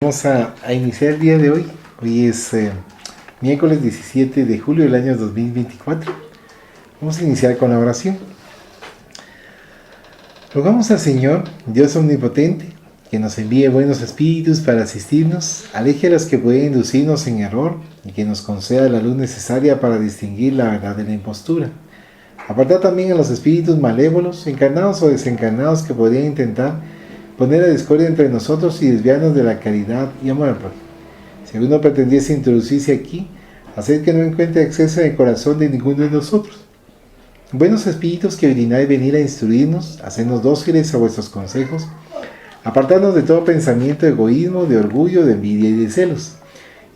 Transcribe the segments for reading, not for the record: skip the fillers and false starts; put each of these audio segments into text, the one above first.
Vamos a iniciar el día de hoy. Hoy es miércoles 17 de julio del año 2024. Vamos a iniciar con la oración. Rogamos al Señor, Dios omnipotente, que nos envíe buenos espíritus para asistirnos, aleje a los que pueden inducirnos en error y que nos conceda la luz necesaria para distinguir la verdad de la impostura. Aparta también a los espíritus malévolos, encarnados o desencarnados, que podrían intentar poner la discordia entre nosotros y desviarnos de la caridad y amor al prójimo. Si alguno pretendiese introducirse aquí, hacer que no encuentre acceso en el corazón de ninguno de nosotros. Buenos espíritus que orináis venir a instruirnos, hacernos dóciles a vuestros consejos, apartarnos de todo pensamiento de egoísmo, de orgullo, de envidia y de celos,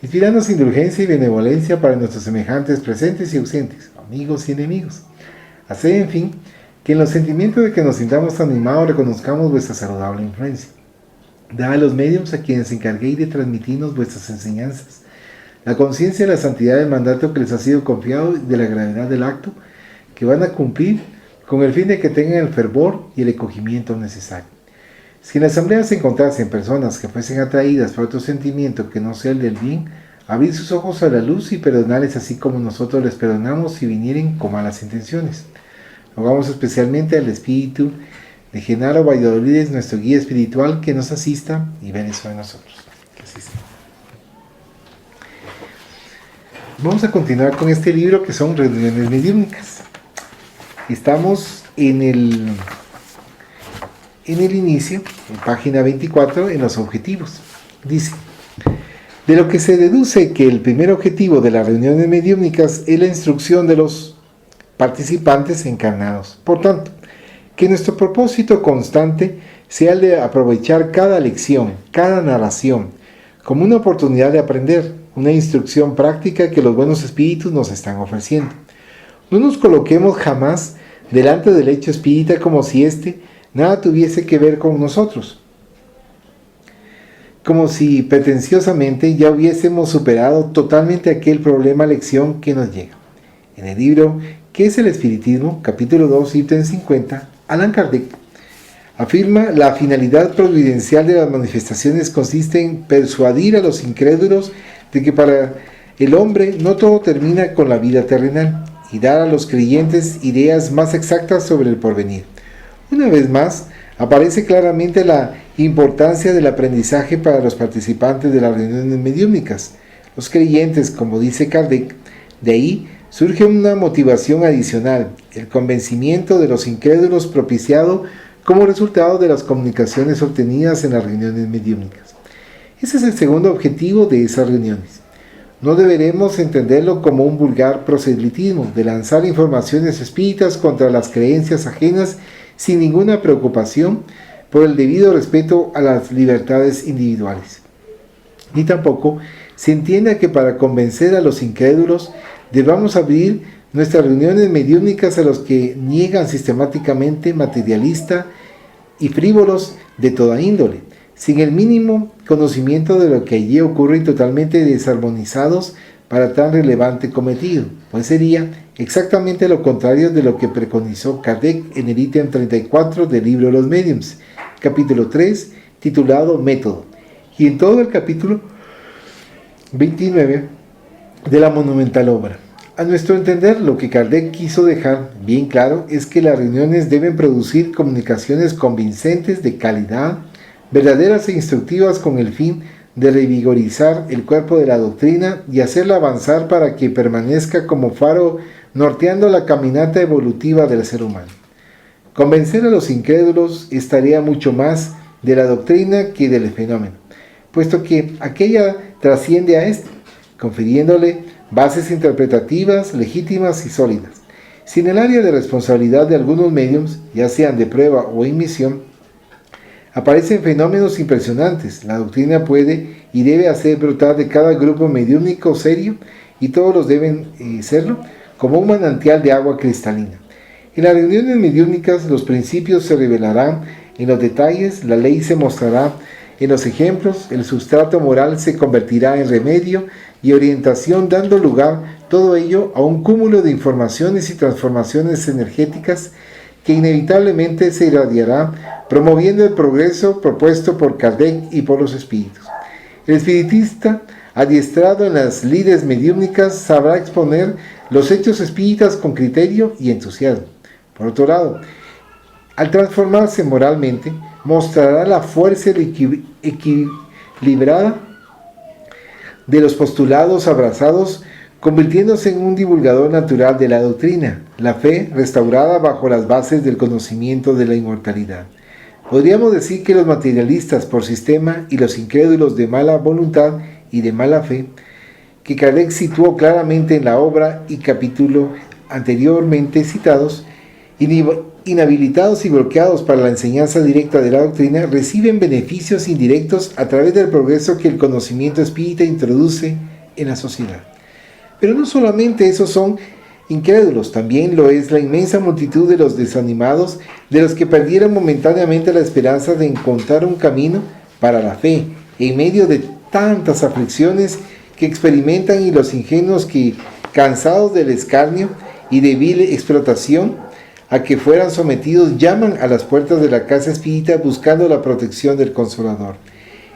inspirarnos indulgencia y benevolencia para nuestros semejantes presentes y ausentes, amigos y enemigos. Hacer, en fin, que en los sentimientos de que nos sintamos animados reconozcamos vuestra saludable influencia. Dad a los medios a quienes encarguéis de transmitirnos vuestras enseñanzas la conciencia de la santidad del mandato que les ha sido confiado y de la gravedad del acto que van a cumplir, con el fin de que tengan el fervor y el acogimiento necesario. Si en la asamblea se encontrasen personas que fuesen atraídas por otro sentimiento que no sea el del bien, abrid sus ojos a la luz y perdonarles así como nosotros les perdonamos si vinieren con malas intenciones. Rogamos especialmente al Espíritu de Genaro Valladolid, nuestro guía espiritual, que nos asista y vele sobre nosotros. Que así sea. Vamos a continuar con este libro que son reuniones mediúmnicas. Estamos en el inicio, en página 24, en los objetivos. Dice: de lo que se deduce que el primer objetivo de las reuniones mediúmnicas es la instrucción de los participantes encarnados. Por tanto, que nuestro propósito constante sea el de aprovechar cada lección, cada narración, como una oportunidad de aprender, una instrucción práctica que los buenos espíritus nos están ofreciendo. No nos coloquemos jamás delante del hecho espírita como si éste nada tuviese que ver con nosotros, como si pretenciosamente ya hubiésemos superado totalmente aquel problema lección que nos llega. En el libro ¿Qué es el espiritismo?, capítulo 2, ítem 50, Allan Kardec afirma: la finalidad providencial de las manifestaciones consiste en persuadir a los incrédulos de que para el hombre no todo termina con la vida terrenal, y dar a los creyentes ideas más exactas sobre el porvenir. Una vez más, aparece claramente la importancia del aprendizaje para los participantes de las reuniones mediúmnicas. Los creyentes, como dice Kardec, de ahí surge una motivación adicional, el convencimiento de los incrédulos propiciado como resultado de las comunicaciones obtenidas en las reuniones mediúmnicas. Ese es el segundo objetivo de esas reuniones. No deberemos entenderlo como un vulgar proselitismo de lanzar informaciones espíritas contra las creencias ajenas sin ninguna preocupación por el debido respeto a las libertades individuales. Ni tampoco se entienda que para convencer a los incrédulos debamos abrir nuestras reuniones mediúmnicas a los que niegan sistemáticamente, materialista y frívolos de toda índole, sin el mínimo conocimiento de lo que allí ocurre y totalmente desarmonizados para tan relevante cometido, pues sería exactamente lo contrario de lo que preconizó Kardec en el ítem 34 del libro de los Mediums, capítulo 3, titulado Método, y en todo el capítulo 29 de la monumental obra. A nuestro entender, lo que Kardec quiso dejar bien claro es que las reuniones deben producir comunicaciones convincentes de calidad, verdaderas e instructivas, con el fin de revigorizar el cuerpo de la doctrina y hacerla avanzar para que permanezca como faro norteando la caminata evolutiva del ser humano. Convencer a los incrédulos es tarea mucho más de la doctrina que del fenómeno, puesto que aquella trasciende a este, confiriéndole bases interpretativas, legítimas y sólidas. Si en el área de responsabilidad de algunos mediums, ya sean de prueba o en misión, aparecen fenómenos impresionantes, la doctrina puede y debe hacer brotar de cada grupo mediúnico serio, y todos los deben serlo, como un manantial de agua cristalina. En las reuniones mediúnicas los principios se revelarán en los detalles, la ley se mostrará en los ejemplos, el sustrato moral se convertirá en remedio y orientación, dando lugar todo ello a un cúmulo de informaciones y transformaciones energéticas que inevitablemente se irradiará, promoviendo el progreso propuesto por Kardec y por los espíritus. El espiritista, adiestrado en las lides mediúmnicas, sabrá exponer los hechos espíritas con criterio y entusiasmo. Por otro lado, al transformarse moralmente, mostrará la fuerza equilibrada de los postulados abrazados, convirtiéndose en un divulgador natural de la doctrina, la fe restaurada bajo las bases del conocimiento de la inmortalidad. Podríamos decir que los materialistas por sistema y los incrédulos de mala voluntad y de mala fe, que Kardec situó claramente en la obra y capítulo anteriormente citados, inhabilitados y bloqueados para la enseñanza directa de la doctrina, reciben beneficios indirectos a través del progreso que el conocimiento espírita introduce en la sociedad. Pero no solamente esos son incrédulos, también lo es la inmensa multitud de los desanimados, de los que perdieron momentáneamente la esperanza de encontrar un camino para la fe, en medio de tantas aflicciones que experimentan, y los ingenuos que, cansados del escarnio y de vil explotación a que fueran sometidos, llaman a las puertas de la casa espírita buscando la protección del Consolador.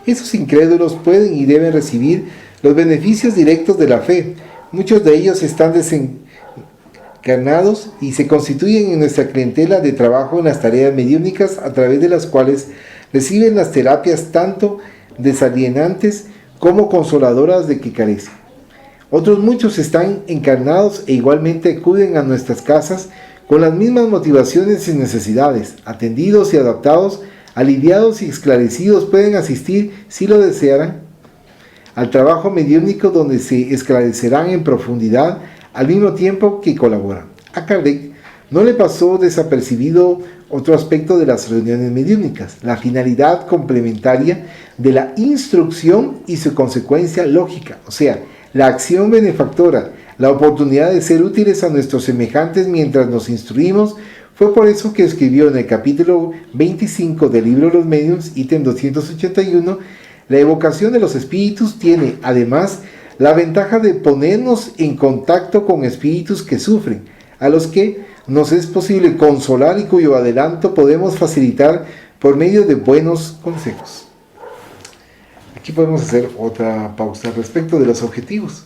Esos incrédulos pueden y deben recibir los beneficios directos de la fe. Muchos de ellos están desencarnados y se constituyen en nuestra clientela de trabajo en las tareas mediúnicas, a través de las cuales reciben las terapias tanto desalienantes como consoladoras de que carecen. Otros muchos están encarnados e igualmente acuden a nuestras casas con las mismas motivaciones y necesidades. Atendidos y adaptados, aliviados y esclarecidos, pueden asistir, si lo desearan, al trabajo mediúnico, donde se esclarecerán en profundidad al mismo tiempo que colaboran. A Kardec no le pasó desapercibido otro aspecto de las reuniones mediúnicas: la finalidad complementaria de la instrucción y su consecuencia lógica, o sea, la acción benefactora, la oportunidad de ser útiles a nuestros semejantes mientras nos instruimos. Fue por eso que escribió en el capítulo 25 del libro Los Mediums, ítem 281, la evocación de los espíritus tiene, además, la ventaja de ponernos en contacto con espíritus que sufren, a los que nos es posible consolar y cuyo adelanto podemos facilitar por medio de buenos consejos. Aquí podemos hacer otra pausa respecto de los objetivos.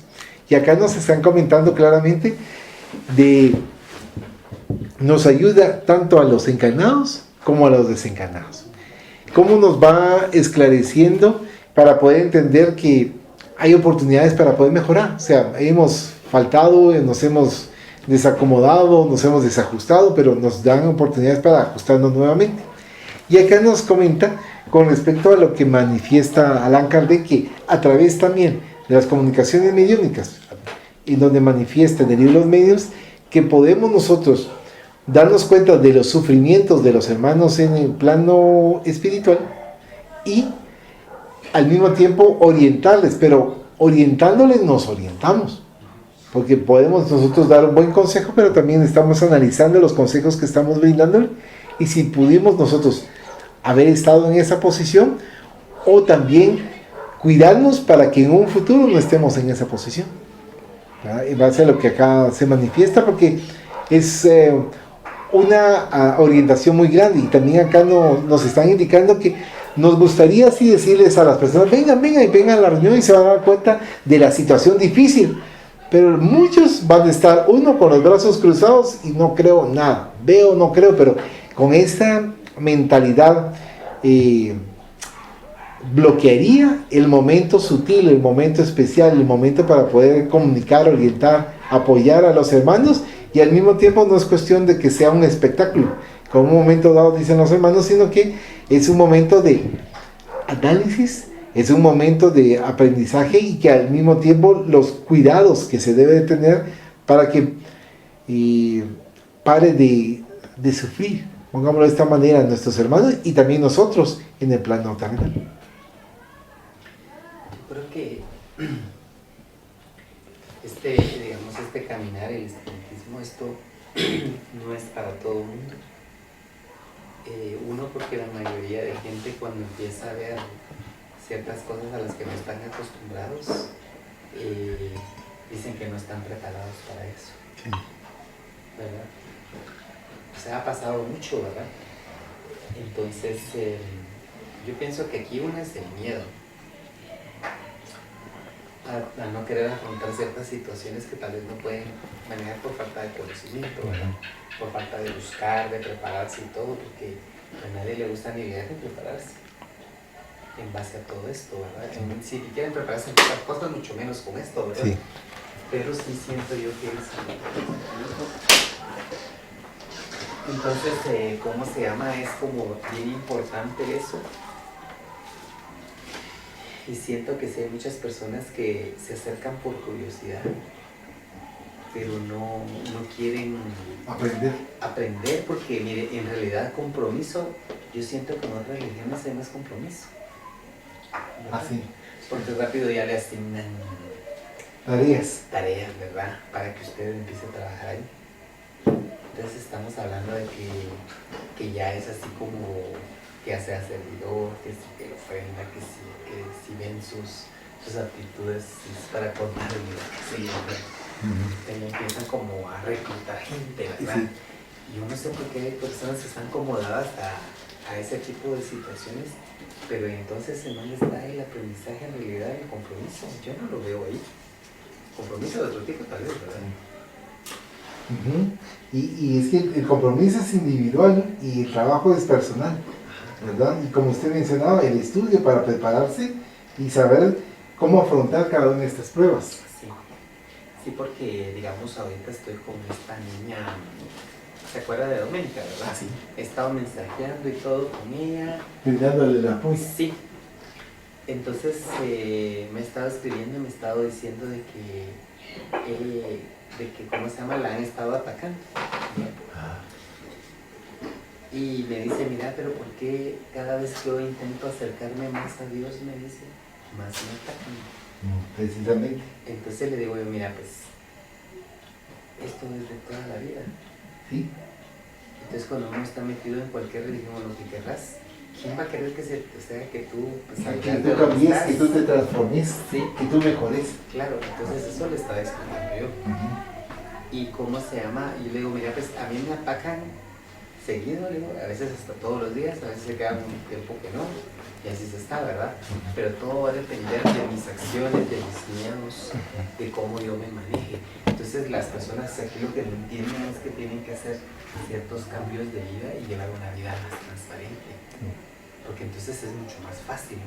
Y acá nos están comentando claramente nos ayuda tanto a los encarnados como a los desencarnados. Cómo nos va esclareciendo para poder entender que hay oportunidades para poder mejorar. O sea, hemos faltado, nos hemos desacomodado, nos hemos desajustado, pero nos dan oportunidades para ajustarnos nuevamente. Y acá nos comenta con respecto a lo que manifiesta Allan Kardec, que a través también de las comunicaciones mediúnicas, en donde manifiesta en el libro Los Medios, que podemos nosotros darnos cuenta de los sufrimientos de los hermanos en el plano espiritual y al mismo tiempo orientarles, pero orientándoles nos orientamos, porque podemos nosotros dar un buen consejo, pero también estamos analizando los consejos que estamos brindándoles, y si pudimos nosotros haber estado en esa posición, o también cuidarnos para que en un futuro no estemos en esa posición, ¿verdad? En base a lo que acá se manifiesta, porque es una orientación muy grande. Y también acá nos están indicando que nos gustaría así decirles a las personas: vengan y vengan a la reunión, y se van a dar cuenta de la situación difícil, pero muchos van a estar uno con los brazos cruzados y no creo nada, veo, no creo, pero con esta mentalidad bloquearía el momento sutil, el momento especial, el momento para poder comunicar, orientar, apoyar a los hermanos. Y al mismo tiempo no es cuestión de que sea un espectáculo, como un momento dado dicen los hermanos, sino que es un momento de análisis, es un momento de aprendizaje, y que al mismo tiempo los cuidados que se debe de tener para que pare de sufrir, pongámoslo de esta manera, nuestros hermanos y también nosotros en el plano terrenal. Yo creo que este caminar, el espiritismo, esto no es para todo el mundo. Uno, porque la mayoría de gente, cuando empieza a ver ciertas cosas a las que no están acostumbrados, dicen que no están preparados para eso. Sí. ¿Verdad? O sea, ha pasado mucho, ¿verdad? Entonces, yo pienso que aquí uno es el miedo. a no querer afrontar ciertas situaciones que tal vez no pueden manejar por falta de conocimiento, ¿verdad? Por falta de buscar, de prepararse y todo, porque a nadie le gusta ni leer ni prepararse en base a todo esto, ¿verdad? Si quieren prepararse en otras cosas, mucho menos con esto, ¿verdad? Sí. Pero sí siento yo que es... Entonces, ¿cómo se llama? Es como bien importante eso. Y siento que sí hay muchas personas que se acercan por curiosidad, pero no quieren aprender porque, mire, en realidad compromiso, yo siento que en otras religiones hay más compromiso. Así. Porque rápido ya le asignan Tareas, ¿verdad? Para que usted empiece a trabajar ahí. Entonces estamos hablando de que ya es así como que ya sea servidor, que si que lo ofrenda, que si ven sus aptitudes es para contabilidad, sí, empiezan como a reclutar gente, ¿verdad? Sí. Y yo no sé por qué hay personas que están acomodadas a ese tipo de situaciones, pero entonces ¿en dónde está el aprendizaje en realidad, el compromiso? Yo no lo veo ahí. Compromiso de otro tipo tal vez, ¿verdad? Y es que el compromiso es individual y el trabajo es personal, ¿verdad? Y como usted mencionaba, el estudio para prepararse y saber cómo afrontar cada una de estas pruebas. Sí, porque digamos ahorita estoy con esta niña, ¿se acuerda de Doménica, verdad? Sí. He estado mensajeando y todo con ella. Brindándole el apoyo. Sí. Entonces me ha estado escribiendo y me ha estado diciendo de que ¿cómo se llama? La han estado atacando. Y me dice, mira, pero ¿por qué cada vez que yo intento acercarme más a Dios, me dice, más me atacan? Precisamente. Entonces le digo yo, mira, pues, esto es de toda la vida. Sí. Entonces cuando uno está metido en cualquier religión o lo que querrás, ¿quién va a querer que tú pues, Que tú cambies, que tú te transformes, sí, que tú mejores. Claro, entonces eso le estaba explicando yo. ¿Y cómo se llama? Y le digo, mira, pues a mí me atacan seguido, le digo, a veces hasta todos los días, a veces se queda un tiempo que no, y así se está, ¿verdad? Pero todo va a depender de mis acciones, de mis miedos, de cómo yo me maneje. Entonces las personas aquí lo que no entienden es que tienen que hacer ciertos cambios de vida y llevar una vida más transparente, porque entonces es mucho más fácil.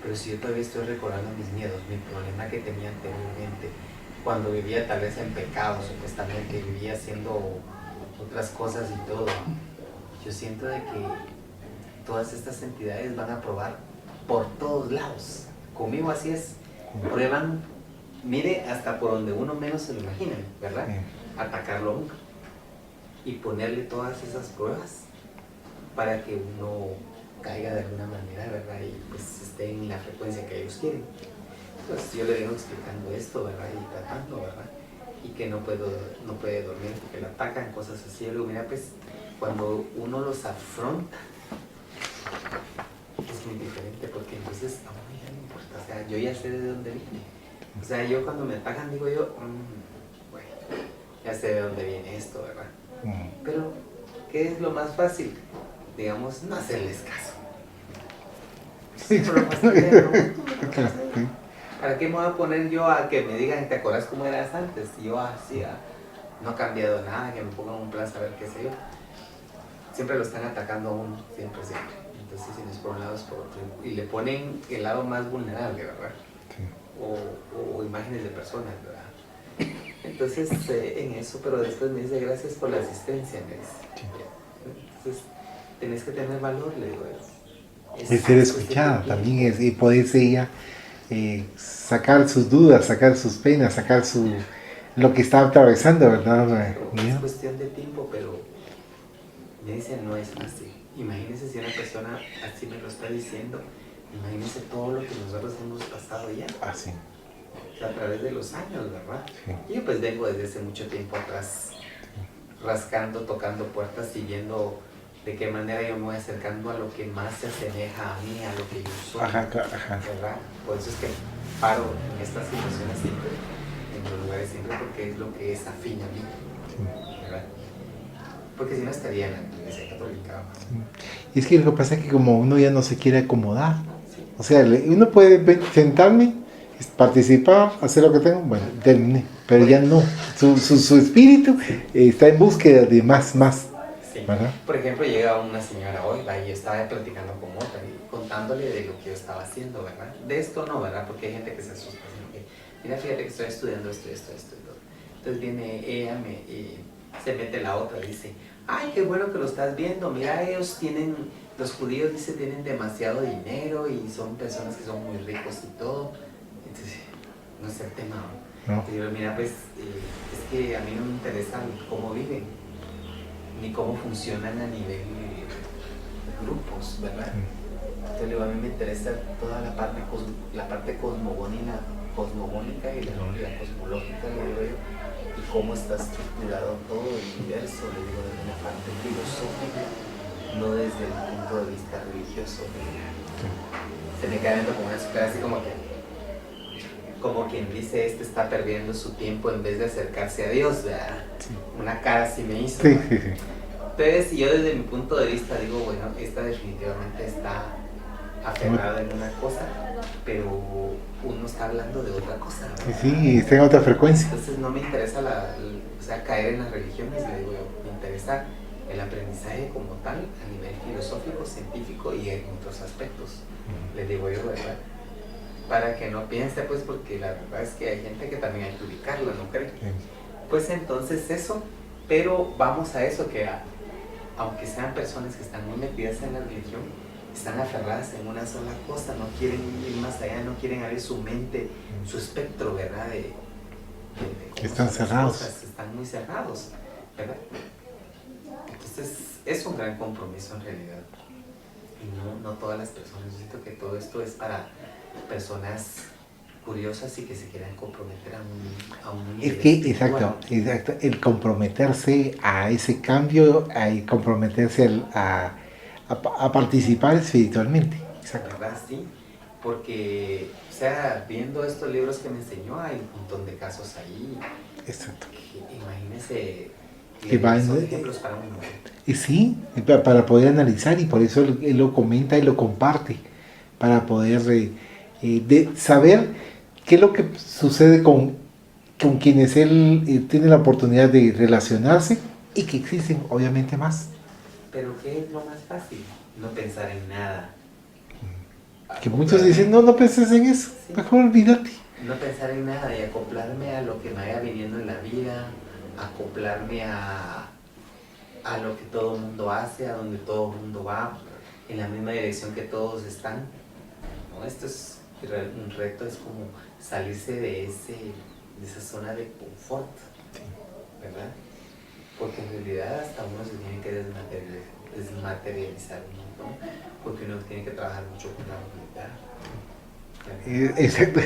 Pero si yo todavía estoy recordando mis miedos, mi problema que tenía anteriormente, cuando vivía tal vez en pecado, supuestamente vivía haciendo otras cosas y todo, yo siento de que todas estas entidades van a probar por todos lados. Conmigo así es, prueban, mire, hasta por donde uno menos se lo imagina, ¿verdad? Atacarlo a uno y ponerle todas esas pruebas para que uno caiga de alguna manera, ¿verdad? Y pues esté en la frecuencia que ellos quieren. Entonces yo le vengo explicando esto, ¿verdad? Y tratando, ¿verdad? Y que no puede dormir porque lo atacan, cosas así. Yo le digo, mira, pues cuando uno los afronta es muy diferente porque entonces a uno ya no importa. O sea, yo ya sé de dónde viene. O sea, yo cuando me atacan digo yo, bueno, ya sé de dónde viene esto, ¿verdad? Pero, ¿qué es lo más fácil? Digamos, no hacerles caso. Sí, pero lo más fácil, ¿para qué me voy a poner yo a que me digan, ¿te acuerdas cómo eras antes? Y yo así, no ha cambiado nada, que me pongan un plan, saber qué sé yo. Siempre lo están atacando a uno, siempre. Entonces, si no es por un lado, es por otro. Y le ponen el lado más vulnerable, ¿verdad? Sí. O imágenes de personas, ¿verdad? Entonces, en eso, pero después me dice, gracias por la asistencia, me dice. Sí. Entonces, tenés que tener valor, le digo yo. Es ser escuchada también, y poderse ella sacar sus dudas, sacar sus penas, sacar lo que está atravesando, ¿verdad? Es cuestión de tiempo, pero me dicen, no es así. Imagínense si una persona así me lo está diciendo, imagínense todo lo que nosotros hemos pasado ya. Sí. O sea, a través de los años, ¿verdad? Sí. Yo pues vengo desde hace mucho tiempo atrás, rascando, tocando puertas y viendo de qué manera yo me voy acercando a lo que más se asemeja a mí, a lo que yo soy. Ajá. ¿Verdad? Por eso es que paro en estas situaciones siempre, en los lugares siempre, porque es lo que es afín a mí. ¿Verdad? Porque si no estaría en la Iglesia Católica. Y es que lo que pasa es que como uno ya no se quiere acomodar, o sea, uno puede sentarme participar, hacer lo que tengo, bueno, terminé, pero ya no. Su espíritu está en búsqueda de más, Sí. ¿verdad? Por ejemplo, llega una señora hoy, ¿va? Y yo estaba platicando con otra y contándole de lo que yo estaba haciendo, ¿verdad? De esto no, ¿verdad? Porque hay gente que se asusta, sino que, mira, fíjate que estoy estudiando esto y todo. Entonces viene ella y se mete la otra y dice, ay, qué bueno que lo estás viendo, mira, ellos tienen, los judíos, dice, tienen demasiado dinero y son personas que son muy ricos y todo. Entonces, no es el tema, ¿no? Y yo, mira, pues, es que a mí no me interesa cómo viven, ni cómo funcionan a nivel grupos, ¿verdad? Entonces, digo, a mí me interesa toda la parte cosmogónica y la cosmológica, le digo yo, y cómo está estructurado todo el universo, le digo, desde una parte filosófica, no desde el punto de vista religioso. Se me queda viendo como una cara así como quien dice, está perdiendo su tiempo en vez de acercarse a Dios, ¿verdad? Sí. Una cara así me hizo. Sí. Entonces, yo desde mi punto de vista digo, bueno, esta definitivamente está aferrada en una cosa, pero uno está hablando de otra cosa, ¿verdad? Sí, está en otra frecuencia. Entonces no me interesa caer en las religiones, le digo yo, me interesa el aprendizaje como tal, a nivel filosófico, científico y en otros aspectos, le digo yo, ¿verdad? Para que no piense, pues, porque la verdad es que hay gente que también hay que ubicarla, ¿no cree? Pues entonces eso, pero vamos a eso, que aunque sean personas que están muy metidas en la religión, están aferradas en una sola cosa, no quieren ir más allá, no quieren abrir su mente, su espectro, ¿verdad? De están cerrados. Están muy cerrados, ¿verdad? Entonces es un gran compromiso en realidad. Y no todas las personas, yo siento que todo esto es para personas curiosas y que se quieran comprometer a un nivel exacto, el comprometerse a ese cambio, a comprometerse a participar espiritualmente. Exacto. ¿Verdad? Sí, porque, o sea, viendo estos libros que me enseñó, hay un montón de casos ahí. Exacto. Imagínese, son ejemplos para uno. Sí, para poder analizar, y por eso él lo comenta y lo comparte, para poder saber qué es lo que sucede con quienes él tiene la oportunidad de relacionarse, y que existen obviamente más. Pero ¿qué es lo más fácil? No pensar en nada. Que muchos dicen, no penses en eso, sí. Mejor olvídate. No pensar en nada y acoplarme a lo que me vaya viniendo en la vida, acoplarme a lo que todo el mundo hace, a donde todo el mundo va, en la misma dirección que todos están. ¿No? Esto es un reto, es como salirse de esa zona de confort, ¿verdad? Porque en realidad hasta uno se tiene que desmaterializar un montón, porque uno tiene que trabajar mucho con la humildad. Exacto,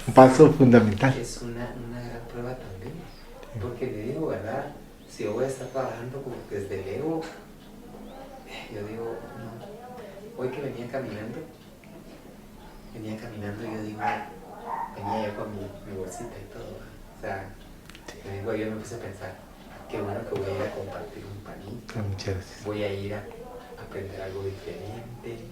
un paso fundamental. Es una gran prueba también, porque le digo, ¿verdad? Si yo voy a estar trabajando como desde el ego, yo digo, no. Hoy que venía caminando y yo digo, venía yo con mi bolsita y todo, o sea, yo me puse a pensar, qué bueno que voy a ir a compartir un panito, muchas gracias. Voy a ir a aprender algo diferente.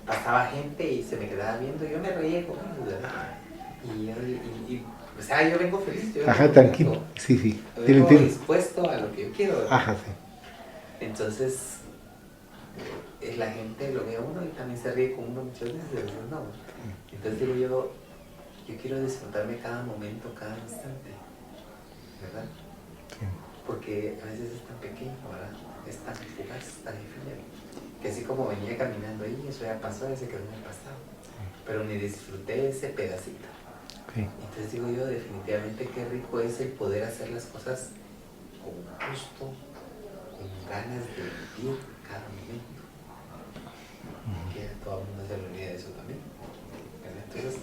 Pasaba gente y se me quedaba viendo, yo me reía con ellos, ¿verdad? Y o sea, yo vengo feliz. Tranquilo, sí. Vengo dispuesto a lo que yo quiero, ¿verdad? Sí. Entonces, la gente lo ve a uno y también se ríe con uno muchas veces, ¿no? Entonces digo yo quiero disfrutarme cada momento, cada instante, ¿verdad? Sí. Porque a veces es tan pequeño, ¿verdad? Es tan fugaz, tan efímero, que así como venía caminando ahí, eso ya pasó, ya se quedó en el pasado, pero ni disfruté ese pedacito. Okay. Entonces digo yo, definitivamente qué rico es el poder hacer las cosas con gusto, con ganas de vivir cada momento. Que todo el mundo se le olvida de eso también, ¿verdad? Entonces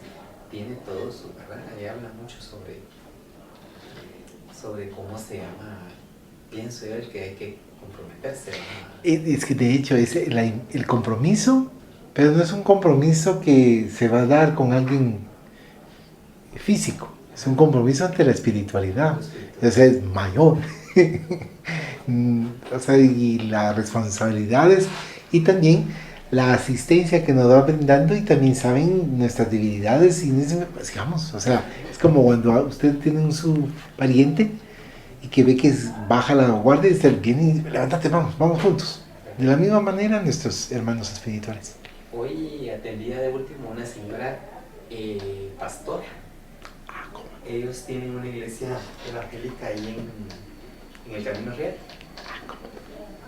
tiene todo su, ¿verdad? Ahí habla mucho sobre cómo se llama, pienso yo, el que hay que comprometerse, ¿verdad? Es que de hecho es el compromiso, pero no es un compromiso que se va a dar con alguien físico, es un compromiso ante la espiritualidad, o sea, es mayor. O sea, y las responsabilidades y también la asistencia que nos va brindando y también saben nuestras debilidades y digamos, o sea, es como cuando usted tiene su pariente y que ve que baja la guardia y usted viene y levántate, vamos juntos. De la misma manera nuestros hermanos espirituales. Hoy atendía de último una señora pastora. Ellos tienen una iglesia evangélica ahí en el Camino Real.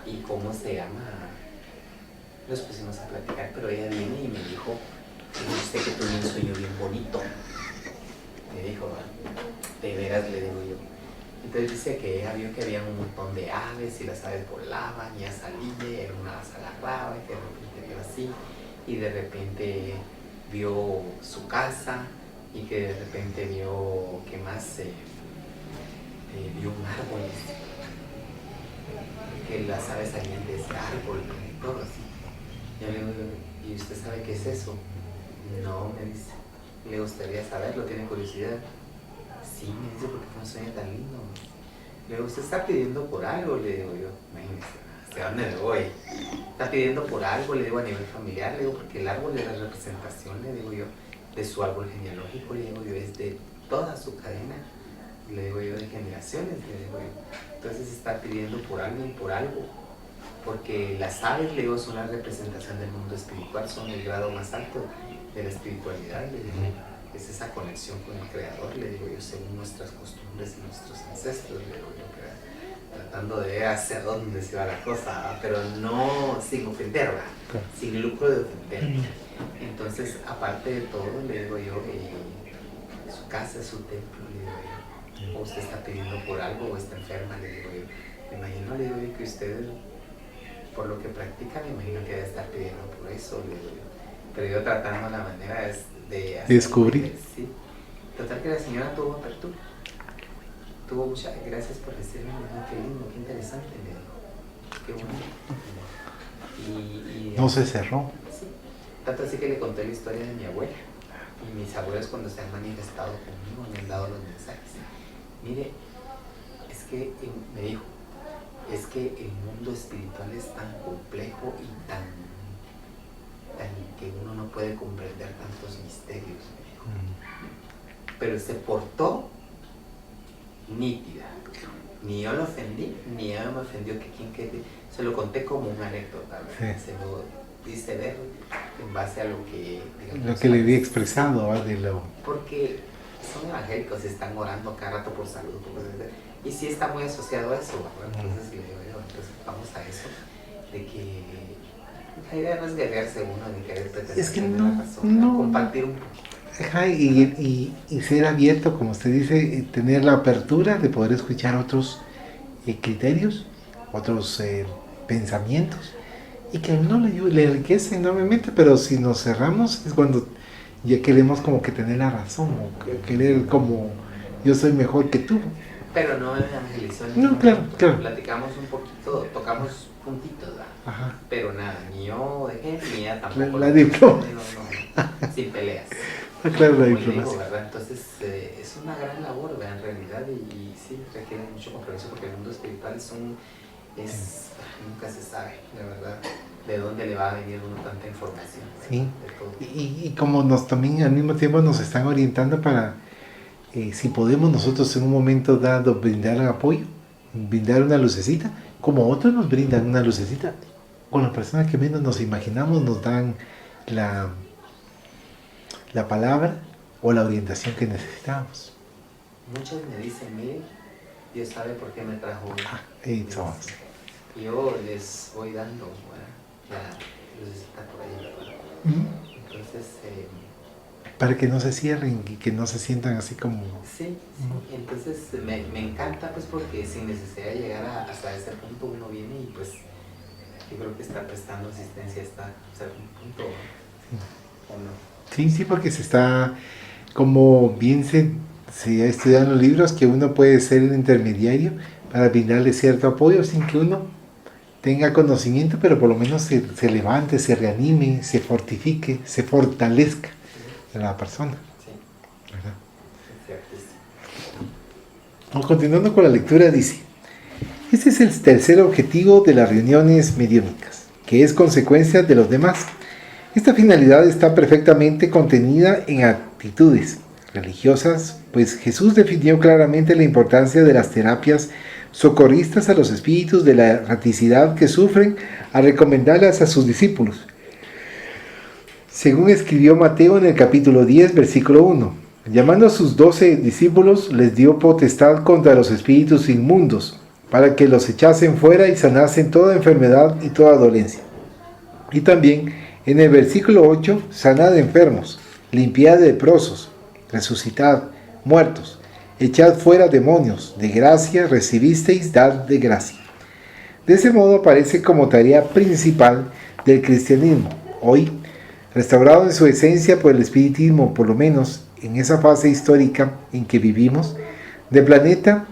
¿Y cómo se llama? Nos pusimos a platicar, pero ella viene y me dijo, usted que tuve un sueño bien bonito. Me dijo, de veras, le digo yo. Entonces dice que ella vio que había un montón de aves y las aves volaban y ella salía y una las agarraba y de repente vio así y de repente vio su casa y que de repente vio, ¿qué más? Vio un árbol, que las aves salían de ese árbol y todo así. Yo le digo, ¿y usted sabe qué es eso? No, me dice. Le gustaría saberlo, tiene curiosidad. Sí, me dice, porque no sueña tan lindo. Le digo, ¿usted está pidiendo por algo? Le digo yo, imagínese, ¿hacia dónde me voy? Está pidiendo por algo, le digo, a nivel familiar, le digo, porque el árbol es la representación, le digo yo, de su árbol genealógico, le digo yo, es de toda su cadena, le digo yo, de generaciones, le digo yo. Entonces está pidiendo por algo y por algo, porque las aves, le digo, son la representación del mundo espiritual, son el grado más alto de la espiritualidad, le digo. Es esa conexión con el Creador, le digo yo, según nuestras costumbres y nuestros ancestros, le digo yo, tratando de ver hacia dónde se va la cosa, pero no sin ofender, claro, sin lucro de ofender. Entonces, aparte de todo, le digo yo, su casa es su templo, le digo yo, o usted está pidiendo por algo o está enferma, le digo yo. Me imagino, le digo yo, que usted, por lo que practica, me imagino que debe estar pidiendo por eso, le digo yo. Pero yo tratando la manera de descubrir. Sí. Total que la señora tuvo apertura. Tuvo muchas gracias por decirme, qué lindo, qué interesante, me dijo. Qué bonito. No se cerró. Sí. Tanto así que le conté la historia de mi abuela. Y mis abuelos cuando se han manifestado conmigo me han dado los mensajes. Mire, es que, me dijo, es que el mundo espiritual es tan complejo y tan que uno no puede comprender tantos misterios, me dijo. Pero se portó nítida. Ni yo lo ofendí, ni ella me ofendió. Se lo conté como una anécdota, sí. Se lo dice ver en base a lo que... digamos, lo que le había expresado, porque son evangélicos y están orando cada rato por salud. Y sí está muy asociado a eso, ¿verdad? Entonces le digo yo, entonces vamos a eso, de que la idea no es guerrearse uno ni querer pretender es que la razón, no. compartir un poquito. Ajá, y ser abierto, como usted dice, tener la apertura de poder escuchar otros criterios, otros pensamientos, y que a uno le enriquece enormemente, pero si nos cerramos es cuando ya queremos como que tener la razón, o querer como yo soy mejor que tú. Pero no evangelizó. No, claro. Platicamos un poquito, tocamos puntitos, ¿verdad? Ajá. Pero nada, ni yo dejé, ni ella tampoco. La diplomacia. No, sin peleas. Claro, la diplomacia. ¿Verdad? Entonces, es una gran labor, ¿verdad? En realidad, y sí, requiere mucho compromiso porque el mundo espiritual nunca se sabe, de verdad, de dónde le va a venir uno tanta información. Sí, y como también al mismo tiempo nos están orientando para, si podemos nosotros en un momento dado brindar apoyo, brindar una lucecita, como otros nos brindan una lucecita, con las personas que menos nos imaginamos nos dan la palabra o la orientación que necesitamos. Muchos me dicen, mire, Dios sabe por qué me trajo hoy. Yo les voy dando, ¿verdad? La lucecita por ahí, ¿verdad? Entonces... para que no se cierren y que no se sientan así como... Sí, entonces me encanta pues porque sin necesidad de llegar hasta ese punto uno viene y pues yo creo que está prestando asistencia hasta un punto, ¿o no? Sí, porque se está, como bien se estudian los libros, que uno puede ser el intermediario para brindarle cierto apoyo sin que uno tenga conocimiento, pero por lo menos se levante, se reanime, se fortifique, se fortalezca de la persona. Sí. ¿Verdad? Cierto. Continuando con la lectura, dice: este es el tercer objetivo de las reuniones mediúnicas. que es consecuencia de los demás. Esta finalidad está perfectamente contenida en actitudes religiosas, pues Jesús definió claramente la importancia de las terapias socorristas a los espíritus de la erraticidad que sufren al recomendarlas a sus discípulos. Según escribió Mateo en el capítulo 10, versículo 1, llamando a sus 12 discípulos, les dio potestad contra los espíritus inmundos, para que los echasen fuera y sanasen toda enfermedad y toda dolencia. Y también en el versículo 8, sanad enfermos, limpiad leprosos, resucitad muertos, echad fuera demonios, de gracia recibisteis, dad de gracia. De ese modo aparece como tarea principal del cristianismo, hoy, restaurado en su esencia por el espiritismo, por lo menos en esa fase histórica en que vivimos, de planeta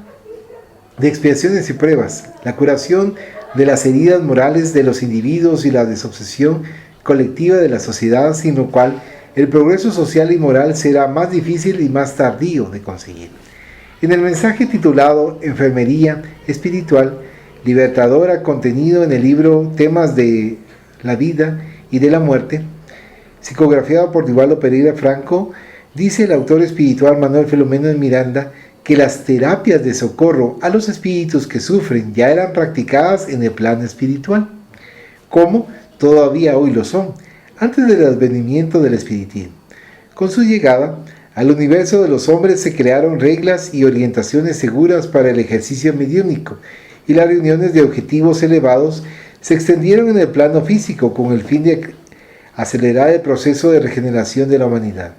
de expiaciones y pruebas, la curación de las heridas morales de los individuos y la desobsesión colectiva de la sociedad, sin lo cual el progreso social y moral será más difícil y más tardío de conseguir. En el mensaje titulado Enfermería Espiritual Libertadora, contenido en el libro Temas de la Vida y de la Muerte, psicografiado por Divaldo Pereira Franco, dice el autor espiritual Manuel Filomeno de Miranda que las terapias de socorro a los espíritus que sufren ya eran practicadas en el plano espiritual, como todavía hoy lo son, antes del advenimiento del espiritismo. Con su llegada al universo de los hombres se crearon reglas y orientaciones seguras para el ejercicio mediúnico, y las reuniones de objetivos elevados se extendieron en el plano físico con el fin de acelerar el proceso de regeneración de la humanidad.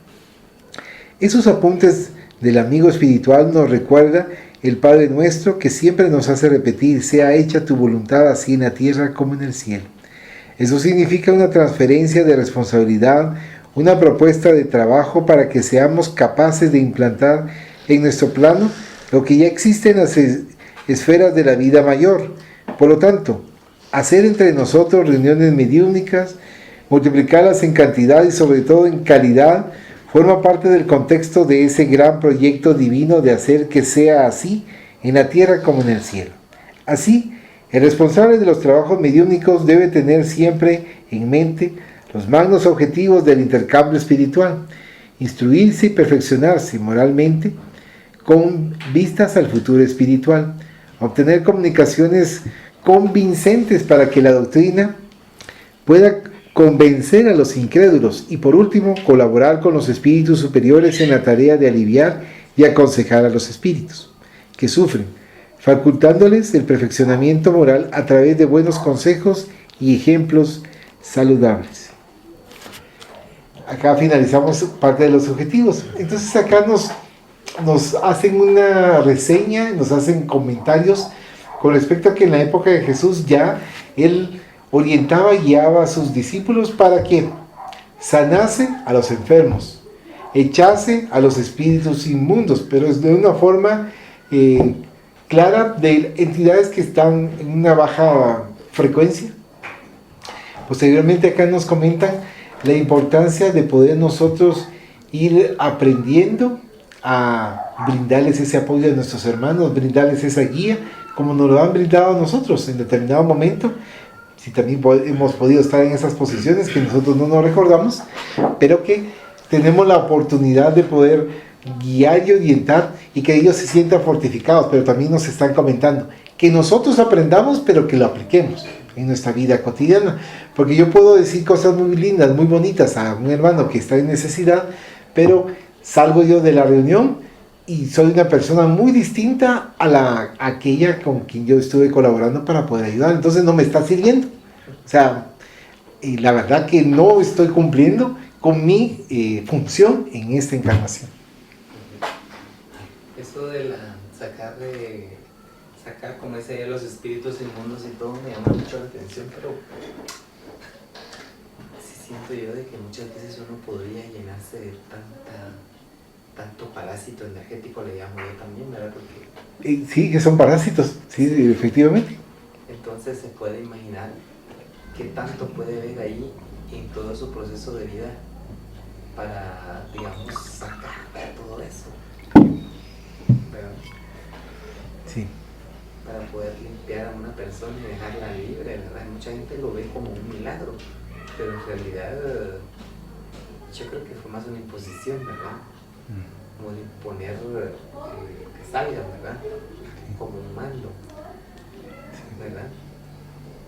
Esos apuntes del amigo espiritual nos recuerda el Padre Nuestro, que siempre nos hace repetir: sea hecha tu voluntad así en la tierra como en el cielo. Eso significa una transferencia de responsabilidad, una propuesta de trabajo para que seamos capaces de implantar en nuestro plano lo que ya existe en las esferas de la vida mayor. Por lo tanto, hacer entre nosotros reuniones mediúnicas, multiplicarlas en cantidad y sobre todo en calidad, forma parte del contexto de ese gran proyecto divino de hacer que sea así en la tierra como en el cielo. Así, el responsable de los trabajos mediúnicos debe tener siempre en mente los magnos objetivos del intercambio espiritual, instruirse y perfeccionarse moralmente con vistas al futuro espiritual, obtener comunicaciones convincentes para que la doctrina pueda convencer a los incrédulos y, por último, colaborar con los espíritus superiores en la tarea de aliviar y aconsejar a los espíritus que sufren, facultándoles el perfeccionamiento moral a través de buenos consejos y ejemplos saludables. Acá finalizamos parte de los objetivos. Entonces acá nos hacen una reseña, nos hacen comentarios con respecto a que en la época de Jesús ya él orientaba y guiaba a sus discípulos para que sanase a los enfermos, echase a los espíritus inmundos, pero es de una forma clara de entidades que están en una baja frecuencia. Posteriormente acá nos comentan la importancia de poder nosotros ir aprendiendo a brindarles ese apoyo a nuestros hermanos, brindarles esa guía, como nos lo han brindado a nosotros en determinado momento. Si también hemos podido estar en esas posiciones que nosotros no nos recordamos, pero que tenemos la oportunidad de poder guiar y orientar y que ellos se sientan fortificados, pero también nos están comentando que nosotros aprendamos, pero que lo apliquemos en nuestra vida cotidiana, porque yo puedo decir cosas muy lindas, muy bonitas a un hermano que está en necesidad, pero salgo yo de la reunión y soy una persona muy distinta a aquella con quien yo estuve colaborando para poder ayudar, entonces no me está sirviendo. O sea, la verdad que no estoy cumpliendo con mi función en esta encarnación. Eso de sacar como ese los espíritus inmundos y todo me llama mucho la atención, pero sí siento yo de que muchas veces uno podría llenarse de tanto parásito energético, le llamo yo también, ¿verdad? Porque Sí, que son parásitos, sí, efectivamente. entonces se puede imaginar qué tanto puede haber ahí en todo su proceso de vida para, digamos, sacar todo eso, ¿verdad? Sí. Para poder limpiar a una persona y dejarla libre, ¿verdad? Mucha gente lo ve como un milagro, pero en realidad yo creo que fue más una imposición, ¿verdad? Como de imponer que salgan, ¿verdad? Como un mando, ¿verdad?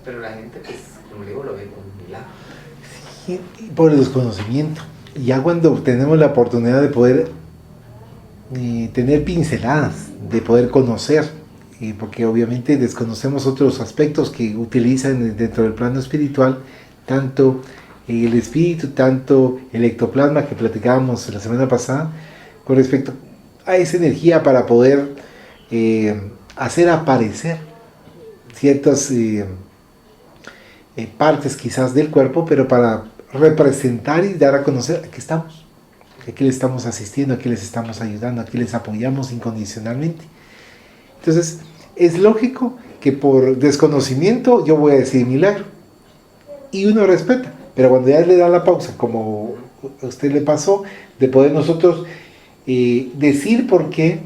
Pero la gente, pues, como digo, lo ve como un milagro. Sí, por el desconocimiento. Ya cuando tenemos la oportunidad de poder tener pinceladas, de poder conocer, porque obviamente desconocemos otros aspectos que utilizan dentro del plano espiritual, tanto el espíritu, tanto el ectoplasma que platicábamos la semana pasada, con respecto a esa energía para poder hacer aparecer ciertas partes quizás del cuerpo, pero para representar y dar a conocer que estamos, aquí les estamos asistiendo, aquí les estamos ayudando, aquí les apoyamos incondicionalmente. Entonces, es lógico que por desconocimiento yo voy a decir milagro y uno respeta, pero cuando ya le da la pausa, como a usted le pasó, de poder nosotros decir por qué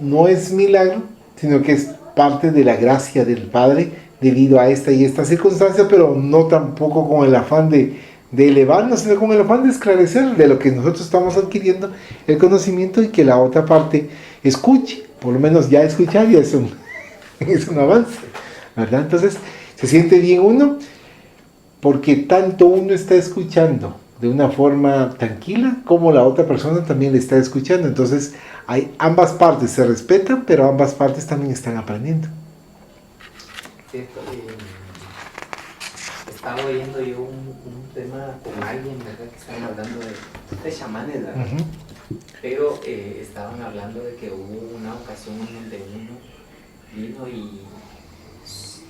no es milagro, sino que es parte de la gracia del Padre debido a esta y esta circunstancia, pero no tampoco con el afán de elevarnos, sino con el afán de esclarecer de lo que nosotros estamos adquiriendo el conocimiento y que la otra parte escuche, por lo menos ya escuchar ya es un avance, ¿verdad? Entonces se siente bien uno porque tanto uno está escuchando de una forma tranquila como la otra persona también le está escuchando. Entonces ambas partes se respetan, pero ambas partes también están aprendiendo. Cierto, estaba oyendo yo un tema con alguien, ¿verdad? Que estaban hablando de chamanes, ¿verdad? Pero estaban hablando de que hubo una ocasión donde uno vino y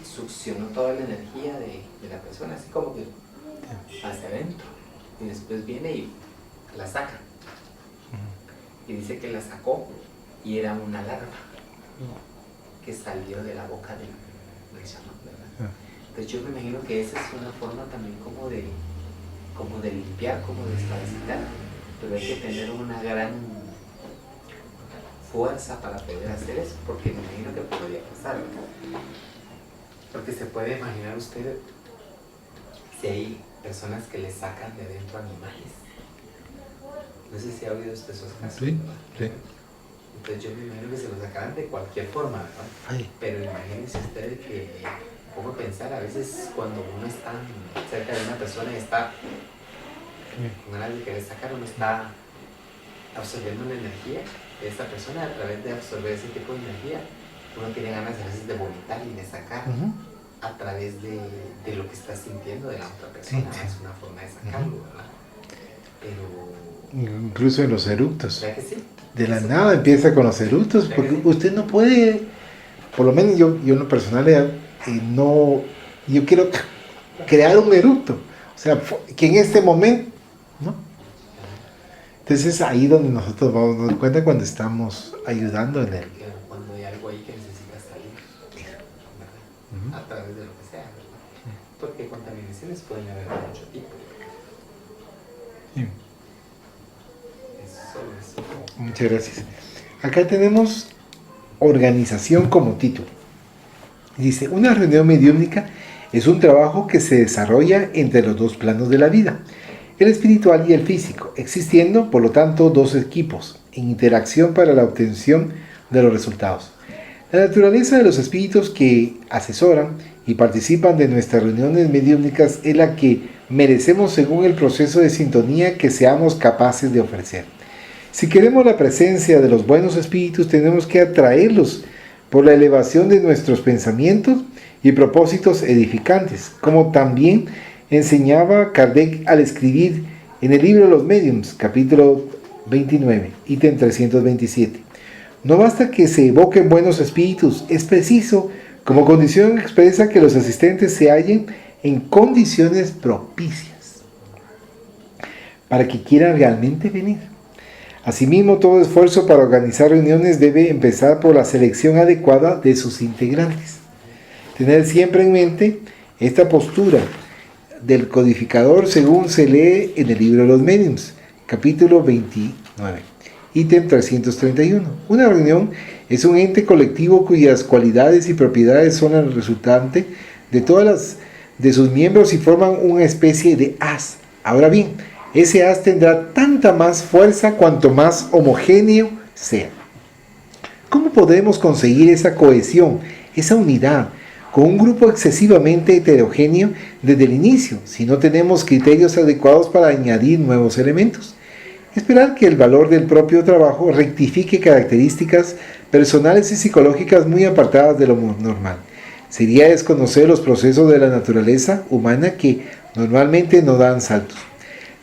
succionó toda la energía de la persona, así como que hacia adentro, y después viene y la saca. Y dice que la sacó y era una larva que salió de la boca del chamán, ¿verdad? Entonces yo me imagino que esa es una forma también como de limpiar, como de desparasitar, pero hay que tener una gran fuerza para poder hacer eso, porque me imagino que podría pasar, ¿verdad? Porque se puede imaginar usted si hay personas que le sacan de dentro animales. No sé si ha oído usted esos casos. Sí, sí. Entonces yo me imagino que se lo sacarán de cualquier forma, ¿verdad? Ay. Pero imagínense ustedes que, pongo a pensar, a veces cuando uno está cerca de una persona y está con ganas de querer sacar, uno está absorbiendo la energía de esa persona. A través de absorber ese tipo de energía, uno tiene ganas a veces de vomitar y de sacar a través de lo que está sintiendo de la otra persona. Sí. Es una forma de sacarlo, ¿verdad? Pero incluso en los eructos. ¿verdad que sí? De la nada empieza con los eructos, porque usted no puede, por lo menos yo en lo personal, no, yo quiero crear un eructo, o sea, que en este momento, ¿no? Entonces es ahí donde nosotros vamos a dar cuenta cuando estamos ayudando en él. Cuando hay algo ahí que necesita salir, ¿verdad? A través de lo que sea, ¿verdad? Porque contaminaciones pueden haber de mucho tipo. Sí. Es solo eso. Muchas gracias. Acá tenemos organización como título. Dice, una reunión mediúmnica es un trabajo que se desarrolla entre los dos planos de la vida, el espiritual y el físico, existiendo, por lo tanto, dos equipos en interacción para la obtención de los resultados. La naturaleza de los espíritus que asesoran y participan de nuestras reuniones mediúmnicas es la que merecemos según el proceso de sintonía que seamos capaces de ofrecer. Si queremos la presencia de los buenos espíritus, tenemos que atraerlos por la elevación de nuestros pensamientos y propósitos edificantes, como también enseñaba Kardec al escribir en el libro Los Mediums, capítulo 29, ítem 327. No basta que se evoquen buenos espíritus, es preciso, como condición expresa, que los asistentes se hallen en condiciones propicias para que quieran realmente venir. Asimismo, todo esfuerzo para organizar reuniones debe empezar por la selección adecuada de sus integrantes. Tener siempre en mente esta postura del codificador según se lee en el libro de los Mediums, capítulo 29. ítem 331. Una reunión es un ente colectivo cuyas cualidades y propiedades son el resultante de de sus miembros y forman una especie de haz. Ahora bien, ese haz tendrá tanta más fuerza cuanto más homogéneo sea. ¿Cómo podemos conseguir esa cohesión, esa unidad, con un grupo excesivamente heterogéneo desde el inicio, si no tenemos criterios adecuados para añadir nuevos elementos? Esperar que el valor del propio trabajo rectifique características personales y psicológicas muy apartadas de lo normal. Sería desconocer los procesos de la naturaleza humana que normalmente no dan saltos.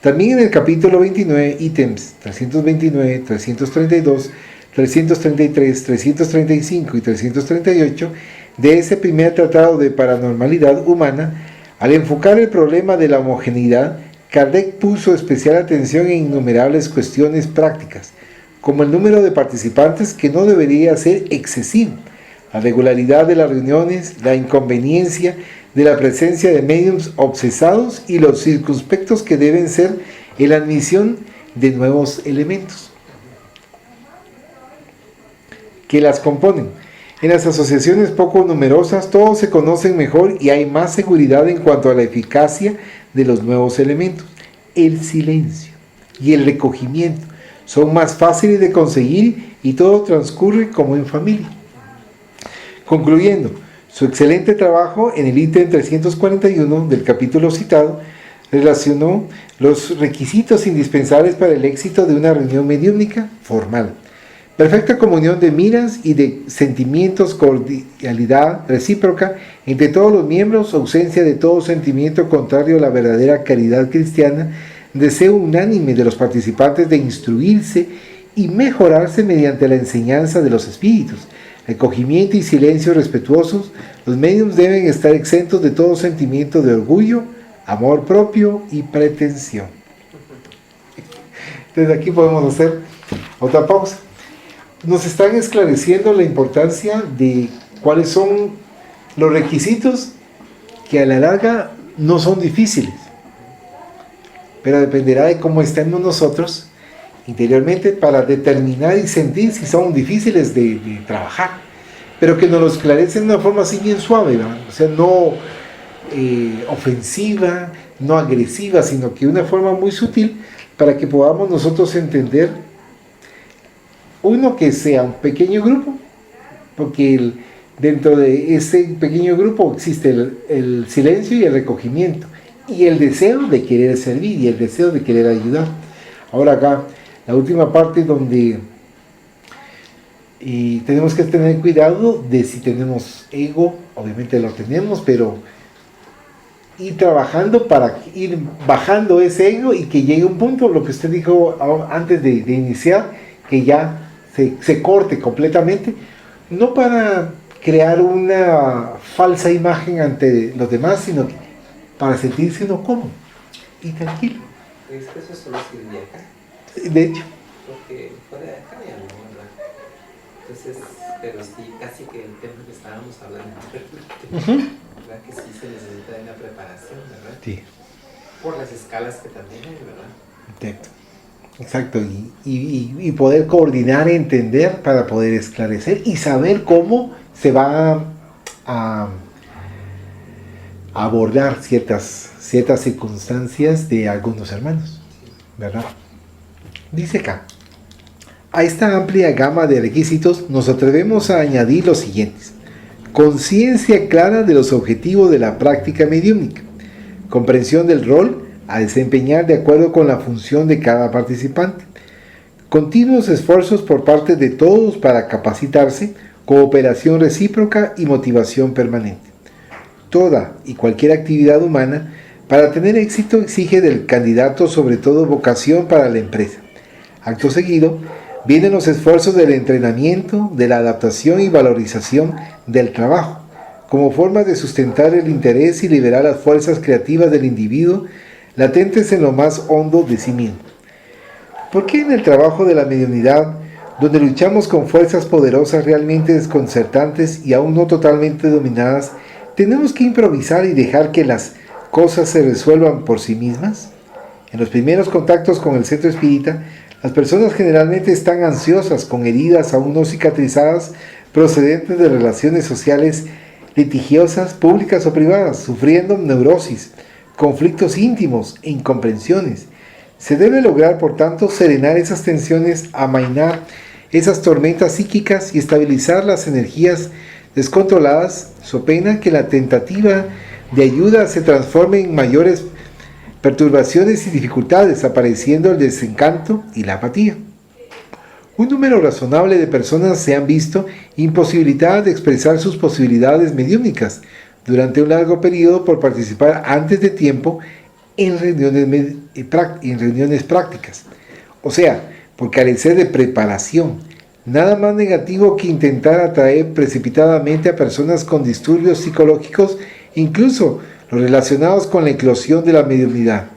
También en el capítulo 29, ítems 329, 332, 333, 335 y 338 de ese primer tratado de paranormalidad humana, al enfocar el problema de la homogeneidad, Kardec puso especial atención en innumerables cuestiones prácticas, como el número de participantes que no debería ser excesivo, la regularidad de las reuniones, la inconveniencia de la presencia de médiums obsesados y los circunspectos que deben ser en la admisión de nuevos elementos que las componen. En las asociaciones poco numerosas todos se conocen mejor y hay más seguridad en cuanto a la eficacia de los nuevos elementos. El silencio y el recogimiento son más fáciles de conseguir y todo transcurre como en familia. Concluyendo, su excelente trabajo en el ítem 341 del capítulo citado relacionó los requisitos indispensables para el éxito de una reunión mediúnica formal. Perfecta comunión de miras y de sentimientos, cordialidad recíproca entre todos los miembros, ausencia de todo sentimiento contrario a la verdadera caridad cristiana, deseo unánime de los participantes de instruirse y mejorarse mediante la enseñanza de los espíritus, recogimiento y silencio respetuosos. Los médiums deben estar exentos de todo sentimiento de orgullo, amor propio y pretensión. Desde aquí podemos hacer otra pausa. Nos están esclareciendo la importancia de cuáles son los requisitos que a la larga no son difíciles, pero dependerá de cómo estemos nosotros interiormente para determinar y sentir si son difíciles de trabajar, pero que nos lo esclarecen de una forma así bien suave, ¿verdad? O sea, no ofensiva, no agresiva, sino que una forma muy sutil para que podamos nosotros entender. Uno, que sea un pequeño grupo, porque dentro de ese pequeño grupo existe el silencio y el recogimiento, y el deseo de querer servir y el deseo de querer ayudar. Ahora acá, la última parte donde tenemos que tener cuidado de si tenemos ego, obviamente lo tenemos, pero ir trabajando para ir bajando ese ego y que llegue un punto, lo que usted dijo antes de iniciar, que ya se corte completamente, no para crear una falsa imagen ante los demás, sino para sentirse uno cómodo y tranquilo. Es que eso solo sirve acá. De hecho. Porque fuera de acá ya no, ¿verdad? Entonces, pero sí, casi que el tema que estábamos hablando, ¿verdad? Que sí se necesita de una preparación, ¿verdad? Sí. Por las escalas que también hay, ¿verdad? Exacto, y poder coordinar, entender para poder esclarecer y saber cómo se va a abordar ciertas circunstancias de algunos hermanos, ¿verdad? Dice acá, a esta amplia gama de requisitos nos atrevemos a añadir los siguientes: conciencia clara de los objetivos de la práctica mediúnica, comprensión del rol a desempeñar de acuerdo con la función de cada participante, continuos esfuerzos por parte de todos para capacitarse, cooperación recíproca y motivación permanente. Toda y cualquier actividad humana para tener éxito exige del candidato sobre todo vocación para la empresa. Acto seguido vienen los esfuerzos del entrenamiento, de la adaptación y valorización del trabajo, como forma de sustentar el interés y liberar las fuerzas creativas del individuo latentes en lo más hondo de sí mismo. ¿Por qué en el trabajo de la mediunidad, donde luchamos con fuerzas poderosas realmente desconcertantes y aún no totalmente dominadas, tenemos que improvisar y dejar que las cosas se resuelvan por sí mismas? En los primeros contactos con el centro espírita, Las personas generalmente están ansiosas, con heridas aún no cicatrizadas, procedentes de relaciones sociales litigiosas, públicas o privadas, sufriendo neurosis, conflictos íntimos e incomprensiones. Se debe lograr, por tanto, serenar esas tensiones, amainar esas tormentas psíquicas y estabilizar las energías descontroladas, so pena que la tentativa de ayuda se transforme en mayores perturbaciones y dificultades, apareciendo el desencanto y la apatía. Un número razonable de personas se han visto imposibilitadas de expresar sus posibilidades mediúmnicas durante un largo periodo por participar antes de tiempo en reuniones prácticas, o sea, por carecer de preparación. Nada más negativo que intentar atraer precipitadamente a personas con disturbios psicológicos, incluso los relacionados con la eclosión de la mediunidad.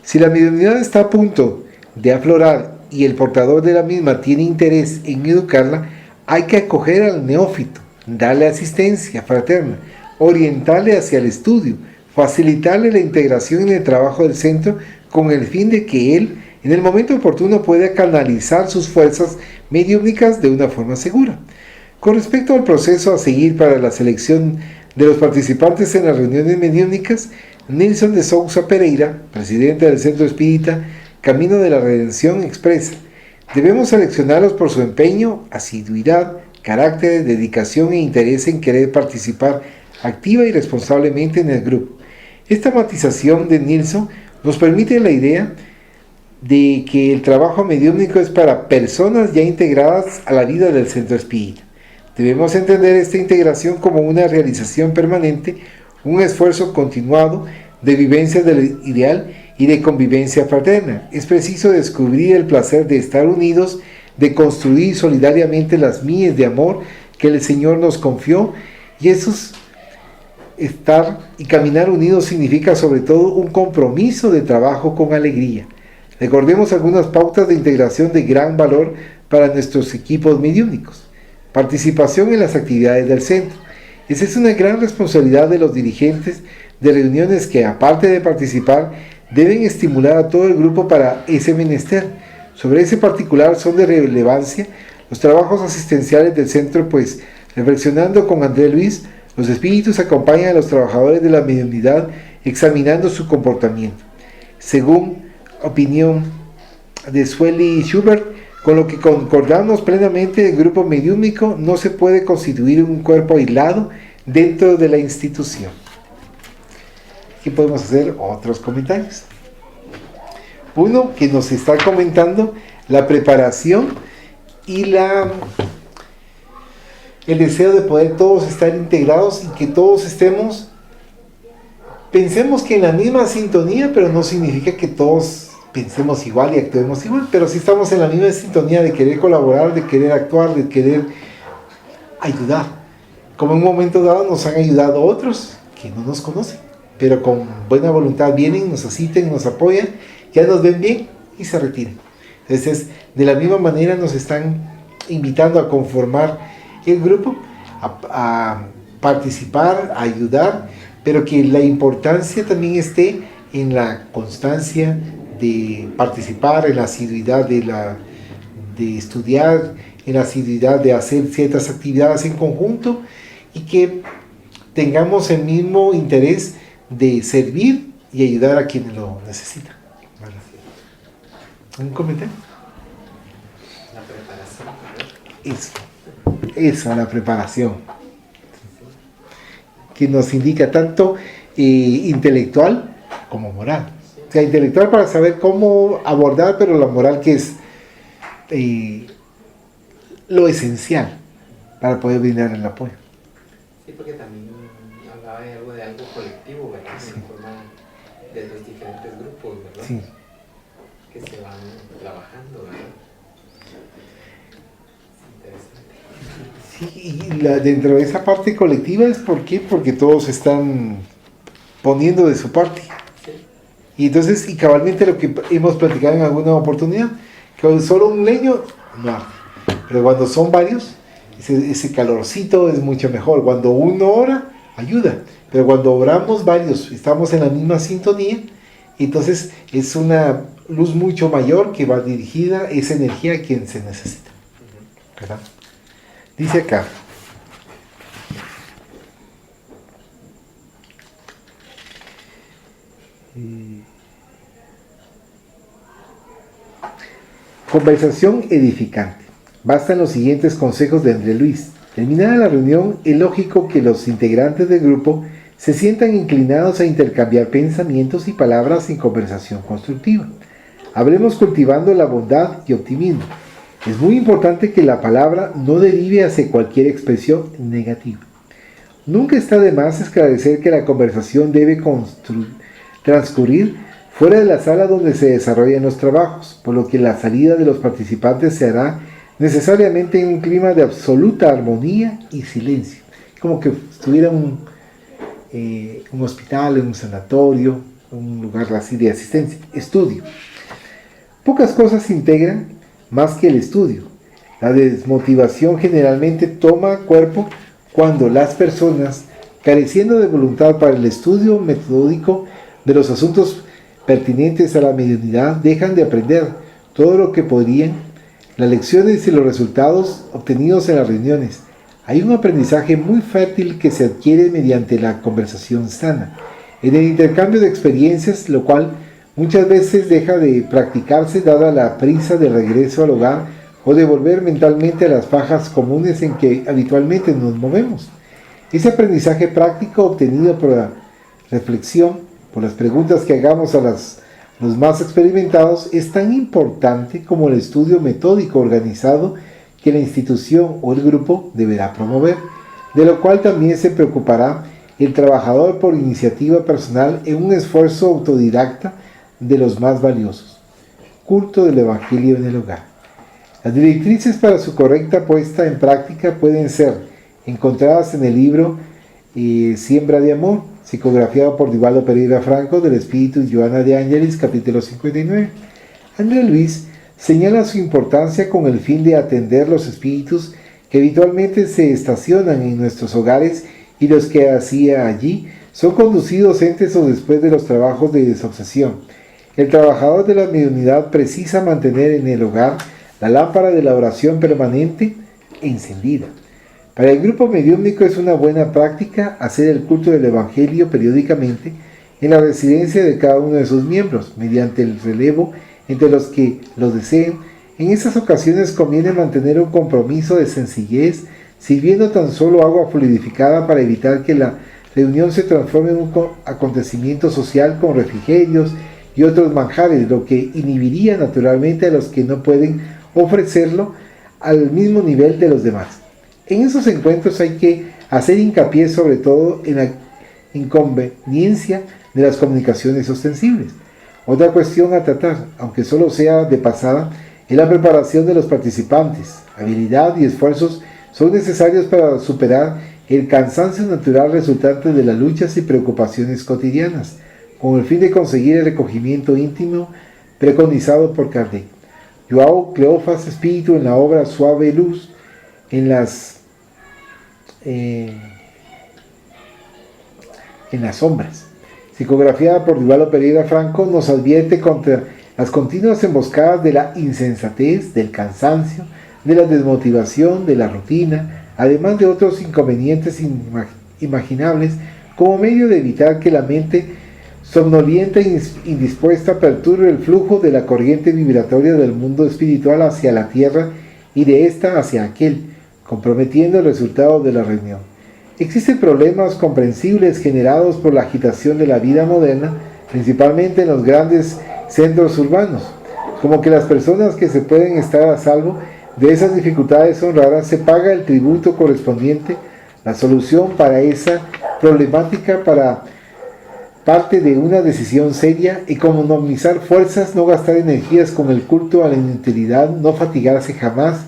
Si la mediunidad está a punto de aflorar y el portador de la misma tiene interés en educarla, hay que acoger al neófito, darle asistencia fraterna, orientarle hacia el estudio, facilitarle la integración en el trabajo del centro con el fin de que él, en el momento oportuno, pueda canalizar sus fuerzas mediúmnicas de una forma segura. Con respecto al proceso a seguir para la selección de los participantes en las reuniones mediúmnicas, Nilson de Sousa Pereira, presidente del Centro Espírita Camino de la Redención, expresa: debemos seleccionarlos por su empeño, asiduidad, carácter, dedicación e interés en querer participar activa y responsablemente en el grupo. Esta matización de Nilson nos permite la idea de que el trabajo mediúmnico es para personas ya integradas a la vida del Centro Espírita. Debemos entender esta integración como una realización permanente, un esfuerzo continuado de vivencia del ideal y de convivencia fraterna. Es preciso descubrir el placer de estar unidos, de construir solidariamente las mies de amor que el Señor nos confió, y estar y caminar unidos significa sobre todo un compromiso de trabajo con alegría. Recordemos algunas pautas de integración de gran valor para nuestros equipos mediúmnicos. Participación en las actividades del centro. Esa es una gran responsabilidad de los dirigentes de reuniones que, aparte de participar, deben estimular a todo el grupo para ese menester. Sobre ese particular son de relevancia los trabajos asistenciales del centro, pues, reflexionando con André Luis, los espíritus acompañan a los trabajadores de la mediunidad examinando su comportamiento. Según opinión de Sueli Schubert, con lo que concordamos plenamente, el grupo mediúmico no se puede constituir un cuerpo aislado dentro de la institución. Aquí podemos hacer otros comentarios. Uno que nos está comentando la preparación y el deseo de poder todos estar integrados y que todos pensemos que en la misma sintonía, pero no significa que todos pensemos igual y actuemos igual, pero si estamos en la misma sintonía de querer colaborar, de querer actuar, de querer ayudar. Como en un momento dado nos han ayudado otros que no nos conocen, pero con buena voluntad vienen, nos asisten, nos apoyan, ya nos ven bien y se retiran. Entonces, de la misma manera nos están invitando a conformar el grupo, a participar, a ayudar, pero que la importancia también esté en la constancia de participar, en la asiduidad de estudiar, en la asiduidad de hacer ciertas actividades en conjunto, y que tengamos el mismo interés de servir y ayudar a quienes lo necesitan. ¿Vale? ¿Un comentario? La preparación. Eso, la preparación, que nos indica tanto intelectual como moral. O sea, intelectual para saber cómo abordar, pero la moral que es lo esencial para poder brindar el apoyo. Sí, porque también hablaba de algo colectivo, ¿verdad? Sí. En forma de los diferentes grupos, ¿verdad? Sí. Que se van trabajando, ¿verdad? Es interesante. Sí, y dentro de esa parte colectiva es ¿por qué? Porque todos están poniendo de su parte. Sí. Y entonces, y cabalmente lo que hemos platicado en alguna oportunidad, que solo un leño no arde. Pero cuando son varios, ese calorcito es mucho mejor. Cuando uno ora, ayuda. Pero cuando oramos varios, estamos en la misma sintonía, entonces es una luz mucho mayor que va dirigida esa energía a quien se necesita, ¿verdad? Dice acá: conversación edificante. Bastan los siguientes consejos de André Luis. Terminada la reunión, es lógico que los integrantes del grupo se sientan inclinados a intercambiar pensamientos y palabras en conversación constructiva. Hablemos cultivando la bondad y optimismo. Es muy importante que la palabra no derive hacia cualquier expresión negativa. Nunca está de más esclarecer que la conversación debe transcurrir fuera de la sala donde se desarrollan los trabajos, por lo que la salida de los participantes se hará necesariamente en un clima de absoluta armonía y silencio, como que estuviera un hospital, un sanatorio, un lugar así de asistencia. Estudio. Pocas cosas se integran más que el estudio. La desmotivación generalmente toma cuerpo cuando las personas, careciendo de voluntad para el estudio metódico de los asuntos pertinentes a la mediunidad, dejan de aprender todo lo que podrían, las lecciones y los resultados obtenidos en las reuniones. Hay un aprendizaje muy fértil que se adquiere mediante la conversación sana, en el intercambio de experiencias, lo cual muchas veces deja de practicarse dada la prisa de regreso al hogar o de volver mentalmente a las fajas comunes en que habitualmente nos movemos. Ese aprendizaje práctico obtenido por la reflexión, por las preguntas que hagamos a los más experimentados, es tan importante como el estudio metódico organizado que la institución o el grupo deberá promover, de lo cual también se preocupará el trabajador por iniciativa personal en un esfuerzo autodidacta de los más valiosos. Culto del Evangelio en el hogar. Las directrices para su correcta puesta en práctica pueden ser encontradas en el libro Siembra de Amor, psicografiado por Divaldo Pereira Franco, del Espíritu Joana de Ángelis, capítulo 59. André Luis señala su importancia con el fin de atender los espíritus que habitualmente se estacionan en nuestros hogares y los que hacia allí son conducidos antes o después de los trabajos de desobsesión. El trabajador de la mediunidad precisa mantener en el hogar la lámpara de la oración permanente encendida. Para el grupo mediúmnico es una buena práctica hacer el culto del Evangelio periódicamente en la residencia de cada uno de sus miembros, mediante el relevo entre los que lo deseen. En esas ocasiones conviene mantener un compromiso de sencillez, sirviendo tan solo agua fluidificada para evitar que la reunión se transforme en un acontecimiento social con refrigerios y otros manjares, lo que inhibiría naturalmente a los que no pueden ofrecerlo al mismo nivel de los demás. En esos encuentros hay que hacer hincapié sobre todo en la inconveniencia de las comunicaciones ostensibles. Otra cuestión a tratar, aunque solo sea de pasada, es la preparación de los participantes. Habilidad y esfuerzos son necesarios para superar el cansancio natural resultante de las luchas y preocupaciones cotidianas, con el fin de conseguir el recogimiento íntimo preconizado por Kardec. Joao Cleofas Espíritu, en la obra Suave Luz, en las sombras, psicografiada por Divaldo Pereira Franco, nos advierte contra las continuas emboscadas de la insensatez, del cansancio, de la desmotivación, de la rutina, además de otros inconvenientes imaginables, como medio de evitar que la mente somnolienta e indispuesta perturbe el flujo de la corriente vibratoria del mundo espiritual hacia la tierra y de ésta hacia aquel, comprometiendo el resultado de la reunión. Existen problemas comprensibles generados por la agitación de la vida moderna, principalmente en los grandes centros urbanos, como que las personas que se pueden estar a salvo de esas dificultades son raras. Se paga el tributo correspondiente. La solución para esa problemática para parte de una decisión seria: economizar fuerzas, no gastar energías con el culto a la inutilidad, no fatigarse jamás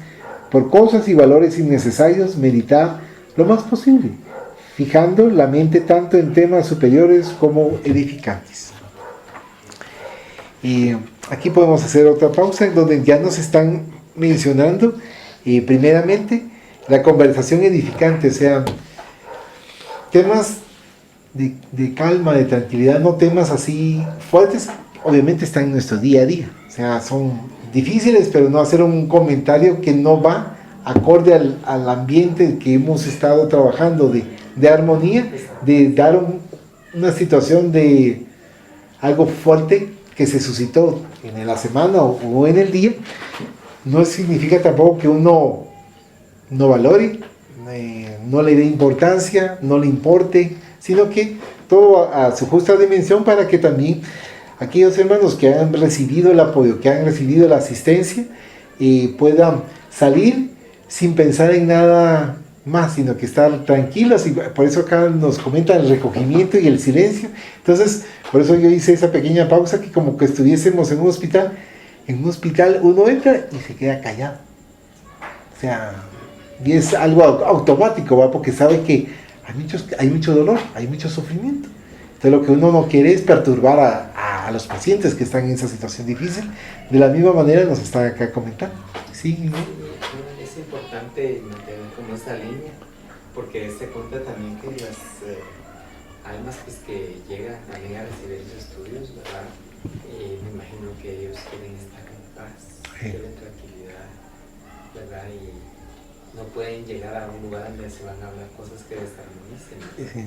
por cosas y valores innecesarios, meditar lo más posible, fijando la mente tanto en temas superiores como edificantes. Y aquí podemos hacer otra pausa en donde ya nos están mencionando primeramente la conversación edificante, o sea, temas de calma, de tranquilidad, no temas así fuertes, obviamente están en nuestro día a día. O sea, son difíciles, pero no hacer un comentario que no va acorde al ambiente que hemos estado trabajando de armonía, de dar una situación de algo fuerte que se suscitó en la semana o en el día. No significa tampoco que uno no valore, no le dé importancia, no le importe, sino que todo a su justa dimensión, para que también aquellos hermanos que han recibido el apoyo, que han recibido la asistencia, puedan salir sin pensar en nada más, sino que estar tranquilos. Y por eso acá nos comentan el recogimiento y el silencio. Entonces, por eso yo hice esa pequeña pausa, que como que estuviésemos en un hospital. En un hospital uno entra y se queda callado. O sea, y es algo automático, ¿va? Porque sabe que hay mucho dolor, hay mucho sufrimiento. Entonces lo que uno no quiere es perturbar a los pacientes que están en esa situación difícil. De la misma manera nos están acá comentando. Sí, es importante mantener como esa línea, porque se cuenta también que las almas pues, que llegan también a recibir los estudios, ¿verdad? Me imagino que ellos quieren estar en paz, quieren tranquilidad, ¿verdad? Y no pueden llegar a un lugar donde se van a hablar cosas que desarmonicen. sí.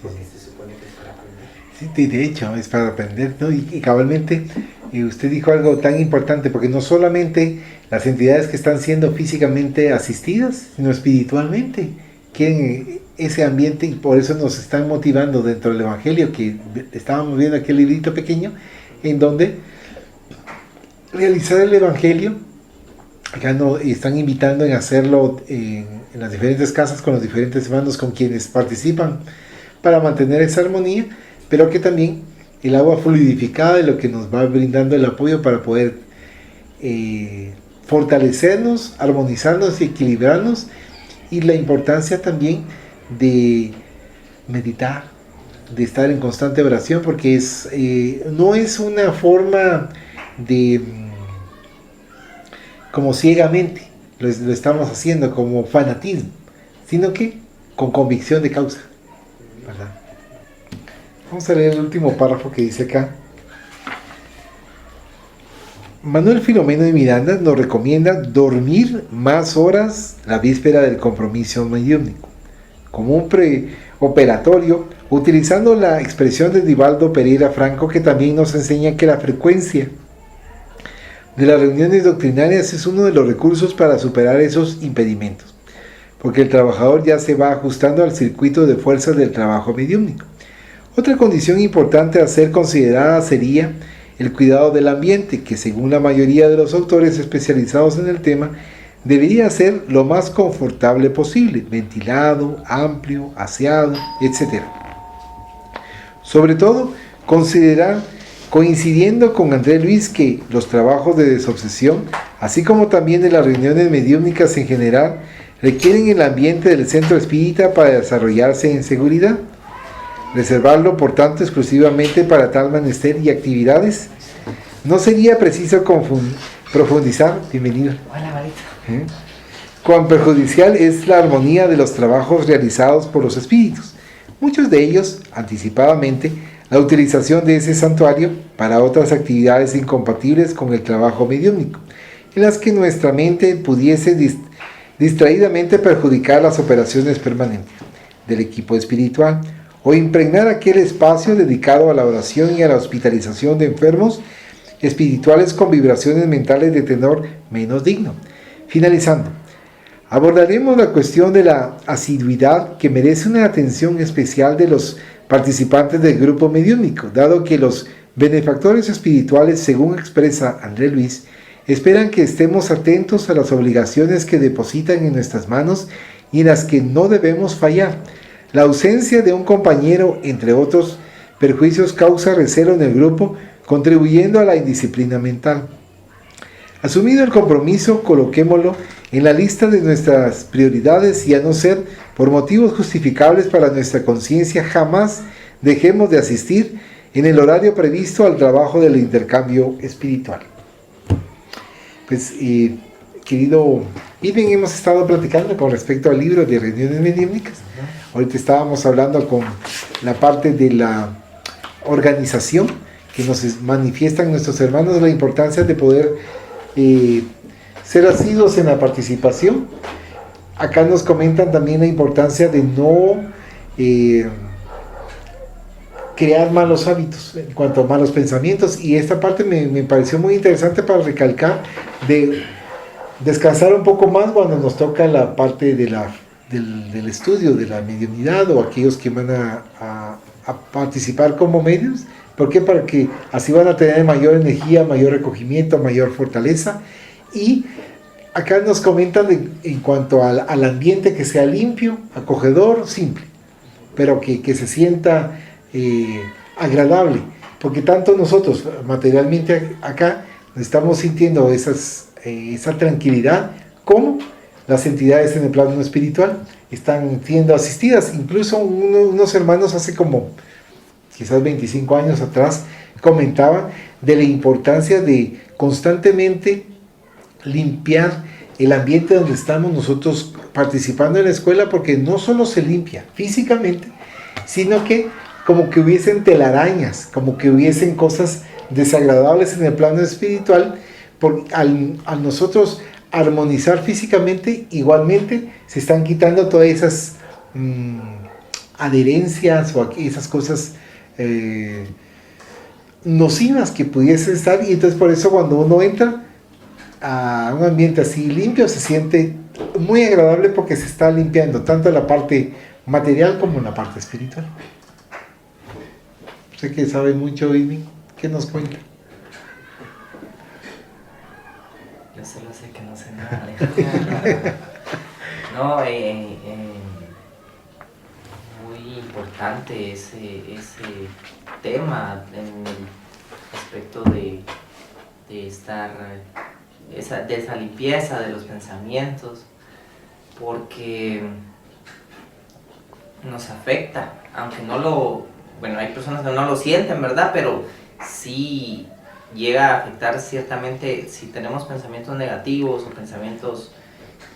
Porque se supone que es para aprender. Sí, de hecho, es para aprender, ¿no? Y cabalmente, usted dijo algo tan importante, porque no solamente las entidades que están siendo físicamente asistidas, sino espiritualmente quieren ese ambiente, y por eso nos están motivando dentro del Evangelio, que estábamos viendo aquel librito pequeño, en donde realizar el Evangelio, acá están invitando en hacerlo en las diferentes casas, con los diferentes hermanos con quienes participan, para mantener esa armonía, pero que también el agua fluidificada es lo que nos va brindando el apoyo para poder fortalecernos, armonizarnos y equilibrarnos, y la importancia también de meditar, de estar en constante oración, porque no es una forma de como ciegamente lo estamos haciendo como fanatismo, sino que con convicción de causa, ¿verdad? Vamos a leer el último párrafo que dice acá. Manuel Filomeno de Miranda nos recomienda dormir más horas la víspera del compromiso mediúmnico, como un preoperatorio, utilizando la expresión de Divaldo Pereira Franco, que también nos enseña que la frecuencia de las reuniones doctrinarias es uno de los recursos para superar esos impedimentos, porque el trabajador ya se va ajustando al circuito de fuerzas del trabajo mediúmnico. Otra condición importante a ser considerada sería el cuidado del ambiente, que según la mayoría de los autores especializados en el tema, debería ser lo más confortable posible, ventilado, amplio, aseado, etc. Sobre todo, considerar, coincidiendo con André Luis, que los trabajos de desobsesión, así como también de las reuniones mediúmnicas en general, requieren el ambiente del centro espírita para desarrollarse en seguridad. Reservarlo, por tanto, exclusivamente para tal menester y actividades. No sería preciso profundizar. Bienvenido. Hola, Marita. Cuán perjudicial es la armonía de los trabajos realizados por los espíritus. Muchos de ellos, anticipadamente, la utilización de ese santuario para otras actividades incompatibles con el trabajo mediúmnico, en las que nuestra mente pudiese distraídamente perjudicar las operaciones permanentes del equipo espiritual, o impregnar aquel espacio dedicado a la oración y a la hospitalización de enfermos espirituales con vibraciones mentales de tenor menos digno. Finalizando, abordaremos la cuestión de la asiduidad, que merece una atención especial de los participantes del grupo mediúmnico, dado que los benefactores espirituales, según expresa André Luis, esperan que estemos atentos a las obligaciones que depositan en nuestras manos y en las que no debemos fallar. La ausencia de un compañero, entre otros perjuicios, causa recelo en el grupo, contribuyendo a la indisciplina mental. Asumido el compromiso, coloquémoslo en la lista de nuestras prioridades, y a no ser por motivos justificables para nuestra conciencia, jamás dejemos de asistir en el horario previsto al trabajo del intercambio espiritual. Pues, querido Irving, hemos estado platicando con respecto al libro de reuniones mediúmnicas. Ahorita estábamos hablando con la parte de la organización que nos manifiestan nuestros hermanos, la importancia de poder ser asiduos en la participación. Acá nos comentan también la importancia de no crear malos hábitos en cuanto a malos pensamientos, y esta parte me pareció muy interesante para recalcar de descansar un poco más cuando nos toca la parte del estudio de la mediunidad o aquellos que van a participar como medios. ¿Por qué? Para que así van a tener mayor energía, mayor recogimiento, mayor fortaleza. Y acá nos comentan en cuanto al ambiente, que sea limpio, acogedor, simple, pero que se sienta agradable, porque tanto nosotros materialmente acá estamos sintiendo esa tranquilidad, como las entidades en el plano espiritual están siendo asistidas. Incluso unos hermanos hace como quizás 25 años atrás comentaban de la importancia de constantemente limpiar el ambiente donde estamos nosotros participando en la escuela, porque no solo se limpia físicamente, sino que como que hubiesen telarañas, como que hubiesen cosas desagradables en el plano espiritual. Al nosotros armonizar físicamente, igualmente se están quitando todas esas adherencias o esas cosas nocivas que pudiesen estar. Y entonces por eso cuando uno entra a un ambiente así limpio, se siente muy agradable, porque se está limpiando tanto la parte material como la parte espiritual. Sé que sabe mucho, Ivy. ¿Qué nos cuenta? Yo solo sé que no sé nada. No, muy importante ese tema en el aspecto de estar, de esa limpieza de los pensamientos, porque nos afecta, aunque no lo... Bueno, hay personas que no lo sienten, ¿verdad? Pero sí llega a afectar ciertamente si tenemos pensamientos negativos o pensamientos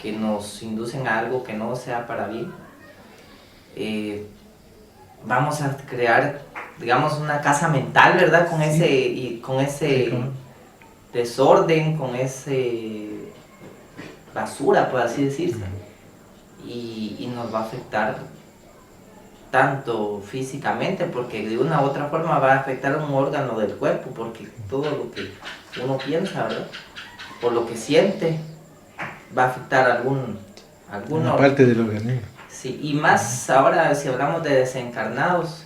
que nos inducen a algo que no sea para bien. Vamos a crear, digamos, una casa mental, ¿verdad? Con ese desorden, con ese basura, por así decirse. Y nos va a afectar tanto físicamente, porque de una u otra forma va a afectar un órgano del cuerpo, porque todo lo que uno piensa, ¿verdad? O lo que siente va a afectar alguna parte del organismo. Sí, y más ahora si hablamos de desencarnados,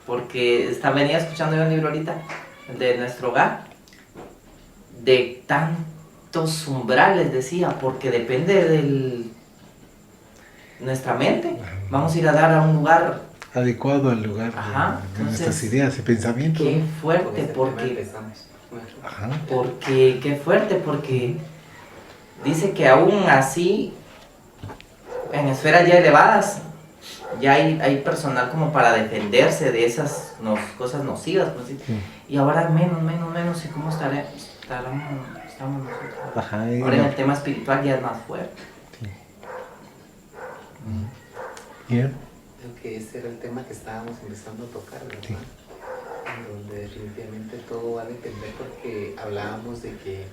porque venía escuchando yo un libro ahorita de nuestro hogar, de tantos umbrales, decía, porque depende de nuestra mente. Vamos a ir a dar a un lugar adecuado al lugar de nuestras ideas y pensamientos. Qué fuerte, qué fuerte, porque dice que aún así, en esferas ya elevadas, ya hay personal como para defenderse de esas cosas nocivas, pues, ¿sí? Y ahora menos, ¿y cómo estamos nosotros? Ahora en el tema espiritual ya es más fuerte. Creo que ese era el tema que estábamos empezando a tocar, ¿verdad? Sí. Donde definitivamente todo va a depender, porque hablábamos de que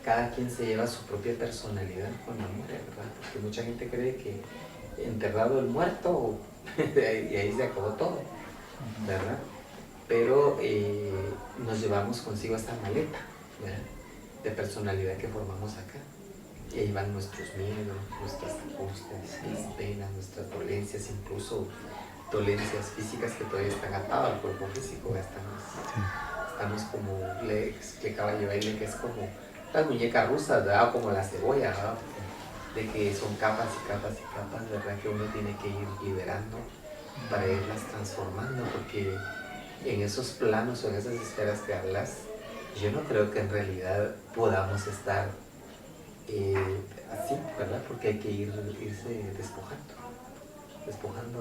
cada quien se lleva su propia personalidad cuando muere, ¿verdad? Porque mucha gente cree que enterrado el muerto y ahí se acabó todo, ¿verdad? Pero nos llevamos consigo esta maleta, ¿verdad?, de personalidad que formamos acá. Y ahí van nuestros miedos, nuestras angustias, nuestras penas, nuestras dolencias, incluso dolencias físicas que todavía están atadas al cuerpo físico. Estamos como, le explicaba yo a él, que es como las muñecas rusas, ¿verdad?, como la cebolla, ¿verdad?, de que son capas y capas y capas, ¿verdad?, que uno tiene que ir liberando para irlas transformando, porque en esos planos o en esas esferas que hablas, yo no creo que en realidad podamos estar así, ¿verdad? Porque hay que irse despojando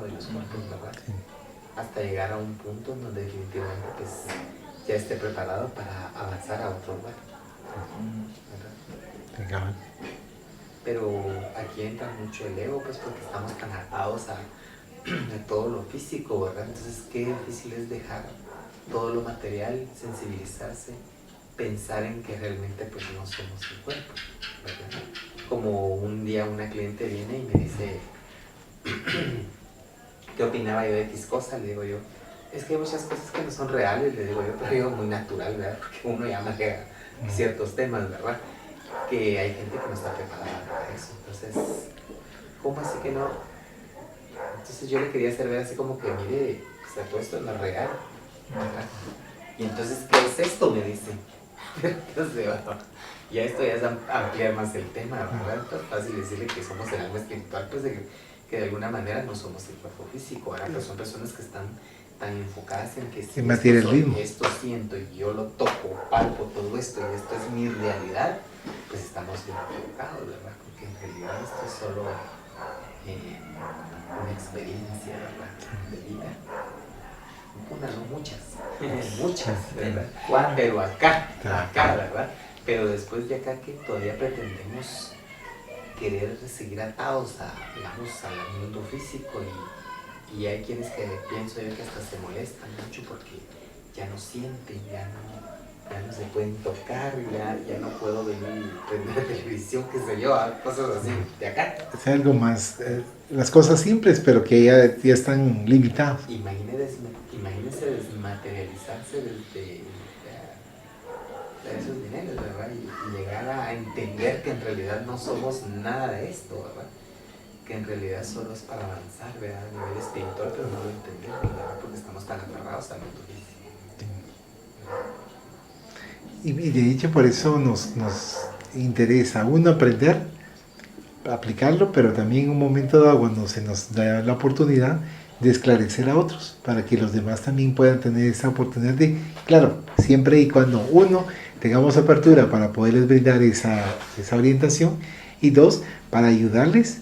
de los cuerpos, ¿verdad? Sí. Hasta llegar a un punto en donde definitivamente pues, ya esté preparado para avanzar a otro lugar, ¿verdad? Pero aquí entra mucho el ego, pues porque estamos tan atados de todo lo físico, ¿verdad? Entonces, qué difícil es dejar todo lo material, sensibilizarse, pensar en que realmente pues no somos el cuerpo, ¿verdad? Como un día una cliente viene y me dice, ¿qué opinaba yo de X cosa? Le digo yo, es que hay muchas cosas que no son reales, le digo yo, pero digo muy natural, ¿verdad? Porque uno ya maneja ciertos temas, ¿verdad? Que hay gente que no está preparada para eso. Entonces, ¿cómo así que no? Entonces yo le quería hacer ver así como que, mire, o sea, todo esto no es real, ¿verdad? Y entonces, ¿qué es esto? Me dice. Entonces, bueno, ya esto ya es ampliar más el tema, ¿verdad? Es fácil decirle que somos el alma espiritual, pues que de alguna manera no somos el cuerpo físico, ¿verdad? Pero son personas que están tan enfocadas en que si en materialismo. esto siento y yo lo toco, palpo todo esto y esto es mi realidad, pues estamos bien equivocados, ¿verdad? Porque en realidad esto es solo una experiencia, ¿verdad? De vida. Una, no muchas, muchas, ¿verdad? Pero acá, ¿verdad? Pero después de acá que todavía pretendemos querer seguir atados a, digamos, al mundo físico y hay quienes que pienso yo que hasta se molestan mucho porque ya no sienten, ya no se pueden tocar, ya no puedo venir y prender televisión, qué sé yo, cosas así de acá. Es algo más, las cosas simples, pero que ya están limitadas. Imagínense desmaterializarse desde esos niveles, ¿verdad? Y llegar a entender que en realidad no somos nada de esto, ¿verdad? Que en realidad solo es para avanzar, ¿verdad? A nivel espiritual, pero no lo entendemos, ¿verdad? Porque estamos tan aferrados al mundo físico. Y de hecho por eso nos interesa, uno, aprender, aplicarlo, pero también en un momento dado cuando se nos da la oportunidad de esclarecer a otros, para que los demás también puedan tener esa oportunidad de, claro, siempre y cuando uno, tengamos apertura para poderles brindar esa orientación, y dos, para ayudarles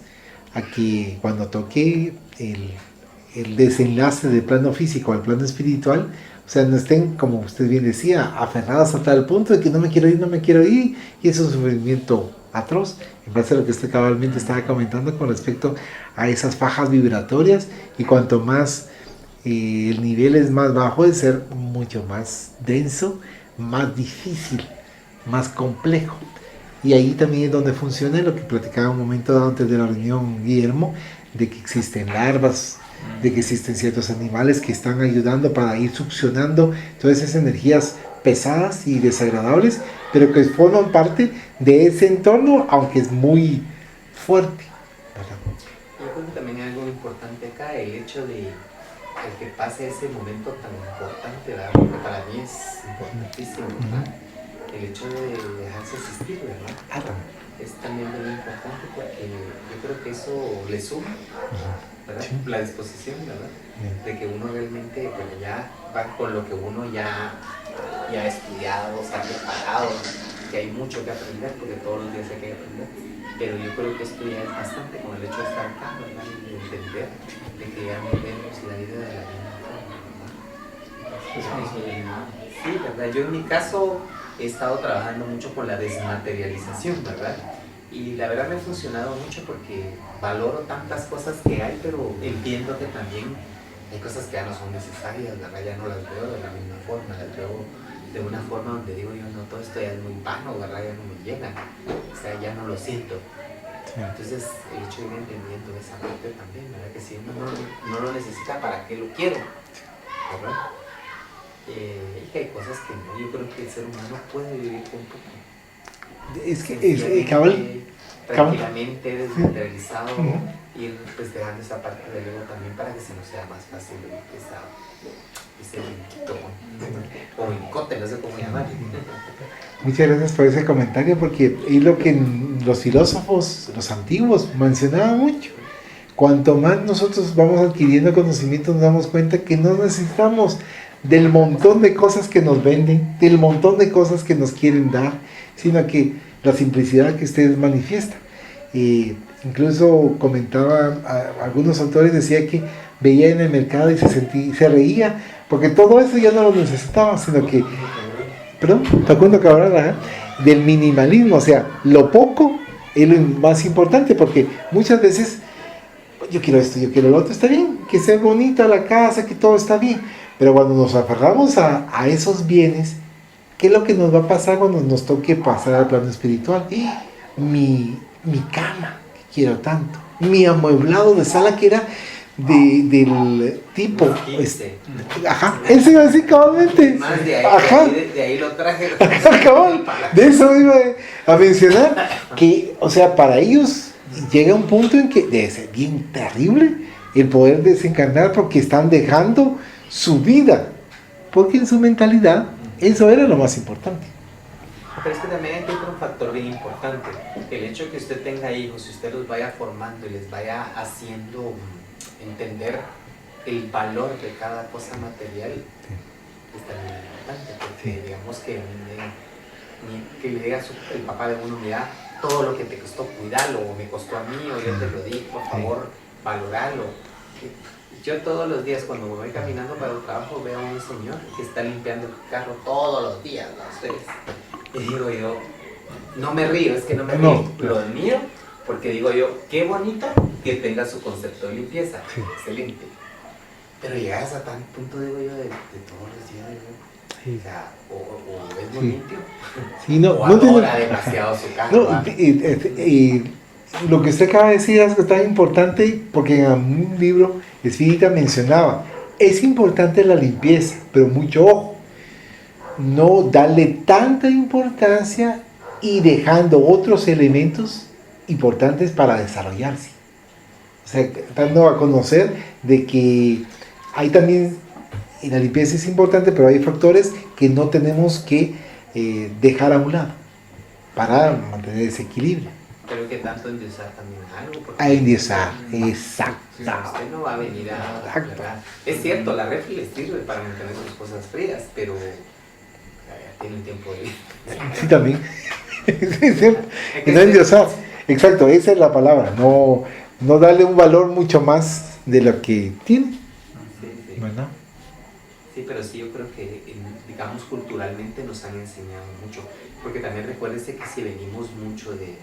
a que cuando toque el desenlace del plano físico al plano espiritual, o sea, no estén, como usted bien decía, aferradas a tal punto de que no me quiero ir, y es un sufrimiento atroz, en base a lo que usted cabalmente estaba comentando con respecto a esas fajas vibratorias, y cuanto más el nivel es más bajo, de ser mucho más denso, más difícil, más complejo. Y ahí también es donde funciona lo que platicaba un momento dado antes de la reunión Guillermo, de que existen larvas, de que existen ciertos animales que están ayudando para ir succionando todas esas energías pesadas y desagradables, pero que forman parte de ese entorno, aunque es muy fuerte, ¿verdad? Yo creo que también hay algo importante acá, el hecho de el que pase ese momento tan importante, ¿verdad? Porque para mí es importantísimo, ¿verdad? El hecho de dejarse asistir, ¿verdad? Es también muy importante porque yo creo que eso le suma, ¿verdad? Sí. La disposición, ¿verdad? De que uno realmente, bueno, ya va con lo que uno ya ha estudiado, se ha preparado, que hay mucho que aprender, porque todos los días hay que aprender, pero yo creo que esto ya es bastante con el hecho de estar acá, ¿verdad? Y de entender de que ya no vemos la vida de la misma forma, ¿verdad? Sí, ¿verdad? Yo en mi caso he estado trabajando mucho con la desmaterialización, ¿verdad? Y la verdad me ha funcionado mucho porque valoro tantas cosas que hay, pero entiendo que también hay cosas que ya no son necesarias, ¿verdad? Ya no las veo de la misma forma, las veo de una forma donde digo yo, no, todo esto ya es muy vano, ¿verdad? Ya no me llena, o sea, ya no lo siento. Entonces, el hecho de ir entendiendo esa parte también, ¿verdad? Que si uno no lo necesita, ¿para qué lo quiero? ¿Verdad? Y que hay cosas que no, yo creo que el ser humano puede vivir con poco. Es que tranquilamente, desmaterializado, ir pues dejando esa parte del ego también para que se nos sea más fácil ese brinquito o brincote, no sé cómo llamarlo. Muchas gracias por ese comentario, porque es lo que los filósofos, los antiguos, mencionaban mucho. Cuanto más nosotros vamos adquiriendo conocimiento, nos damos cuenta que no necesitamos del montón de cosas que nos venden, del montón de cosas que nos quieren dar, sino que la simplicidad que ustedes manifiestan. Incluso comentaba a algunos autores, decía que veía en el mercado y se reía, porque todo eso ya no lo necesitaba, sino que, perdón, Facundo Cabral, del minimalismo, o sea, lo poco es lo más importante, porque muchas veces yo quiero esto, yo quiero lo otro, está bien, que sea bonita la casa, que todo está bien. Pero cuando nos aferramos a esos bienes, ¿qué es lo que nos va a pasar cuando nos toque pasar al plano espiritual? Mi cama, que quiero tanto. Mi amueblado de sala que era del tipo. Ajá, eso iba a decir cabalmente. Más de ahí, Ajá. de ahí lo traje. Cabal, de eso iba a mencionar. Que, o sea, para ellos llega un punto en que debe ser bien terrible el poder desencarnar porque están dejando su vida. Porque en su mentalidad eso era lo más importante. Pero es que también hay otro factor bien importante. El hecho de que usted tenga hijos y usted los vaya formando y les vaya haciendo entender el valor de cada cosa material es también importante. Porque digamos que le diga el papá de uno, mira, todo lo que te costó, cuidarlo, o me costó a mí, o yo te lo di, por favor, valorarlo. Yo todos los días cuando me voy caminando para el trabajo veo a un señor que está limpiando el carro todos los días, las veces. Y digo yo, no me río, es que no me río, lo admiro, porque digo yo, qué bonito que tenga su concepto de limpieza, excelente. Pero llegas a tal punto, digo yo, de todos los días, digo, o sea, o es muy limpio, o adora demasiado su carro. Lo que usted acaba de decir es algo tan importante, porque en un libro espírita mencionaba, es importante la limpieza, pero mucho ojo, no darle tanta importancia y dejando otros elementos importantes para desarrollarse. O sea, dando a conocer de que hay también, y la limpieza es importante, pero hay factores que no tenemos que dejar a un lado para mantener ese equilibrio. Pero que tanto endiosar también algo. A endiosar, exacto. Usted no va a venir a... ¿verdad? Es cierto, la refri les sirve para mantener sus cosas frías, pero ya tienen tiempo de... Sí, también. Es cierto. Y no endiosar. Exacto, esa es la palabra. No darle un valor mucho más de lo que tiene. Sí. ¿Verdad? Sí, pero sí, yo creo que, digamos, culturalmente nos han enseñado mucho. Porque también recuérdese que si venimos mucho de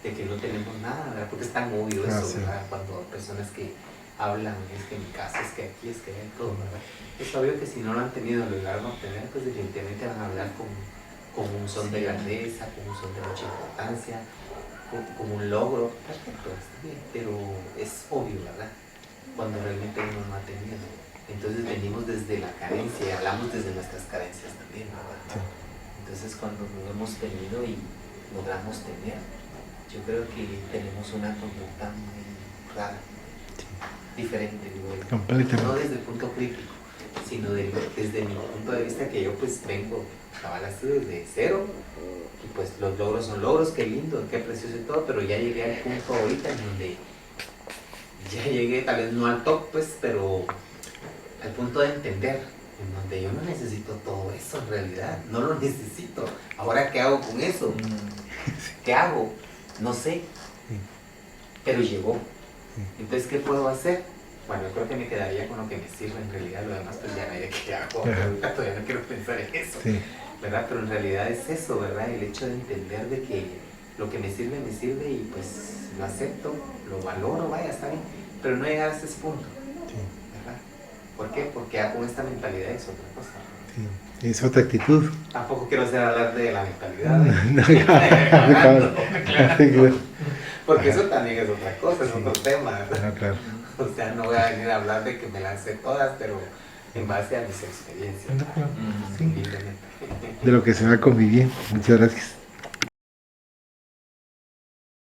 que no tenemos nada, ¿verdad? Porque es tan obvio eso, sí. ¿verdad? Cuando personas que hablan, es que en mi casa, es que aquí, es que hay todo, ¿verdad? Es obvio que si no lo han tenido, lo llegaron a obtener, pues definitivamente van a hablar con un son de grandeza, con un son de mucha importancia, como un logro, perfecto, está bien, pero es obvio, ¿verdad? Cuando realmente uno no ha tenido. Entonces venimos desde la carencia y hablamos desde nuestras carencias también, ¿verdad? Sí. Entonces cuando no hemos tenido y logramos tener, yo creo que tenemos una conducta muy rara, diferente, digo yo. Completamente. No desde el punto crítico, sino desde mi punto de vista que yo pues vengo, cabal así desde cero, y pues los logros son logros, qué lindo, qué precioso y todo, pero ya llegué al punto ahorita en donde ya llegué, tal vez no al top pues, pero al punto de entender, en donde yo no necesito todo eso en realidad, no lo necesito. Ahora, ¿qué hago con eso? ¿Qué hago? No sé, pero llegó. Entonces, ¿qué puedo hacer? Bueno, yo creo que me quedaría con lo que me sirve en realidad, lo demás pues ya no hay de qué hago, ahorita todavía no quiero pensar en eso, ¿verdad? Pero en realidad es eso, ¿verdad? El hecho de entender de que lo que me sirve y pues lo acepto, lo valoro, vaya, está bien, pero no llegar hasta ese punto, ¿verdad? ¿Por qué? Porque ya con esta mentalidad es otra cosa. Sí, es otra actitud. Tampoco quiero hacer hablar de la mentalidad. Porque eso también es otra cosa, es otro tema. Claro. O sea, no voy a venir a hablar de que me lancé todas, pero en base a mis experiencias. Sí. De lo que se va conviviendo. Muchas gracias.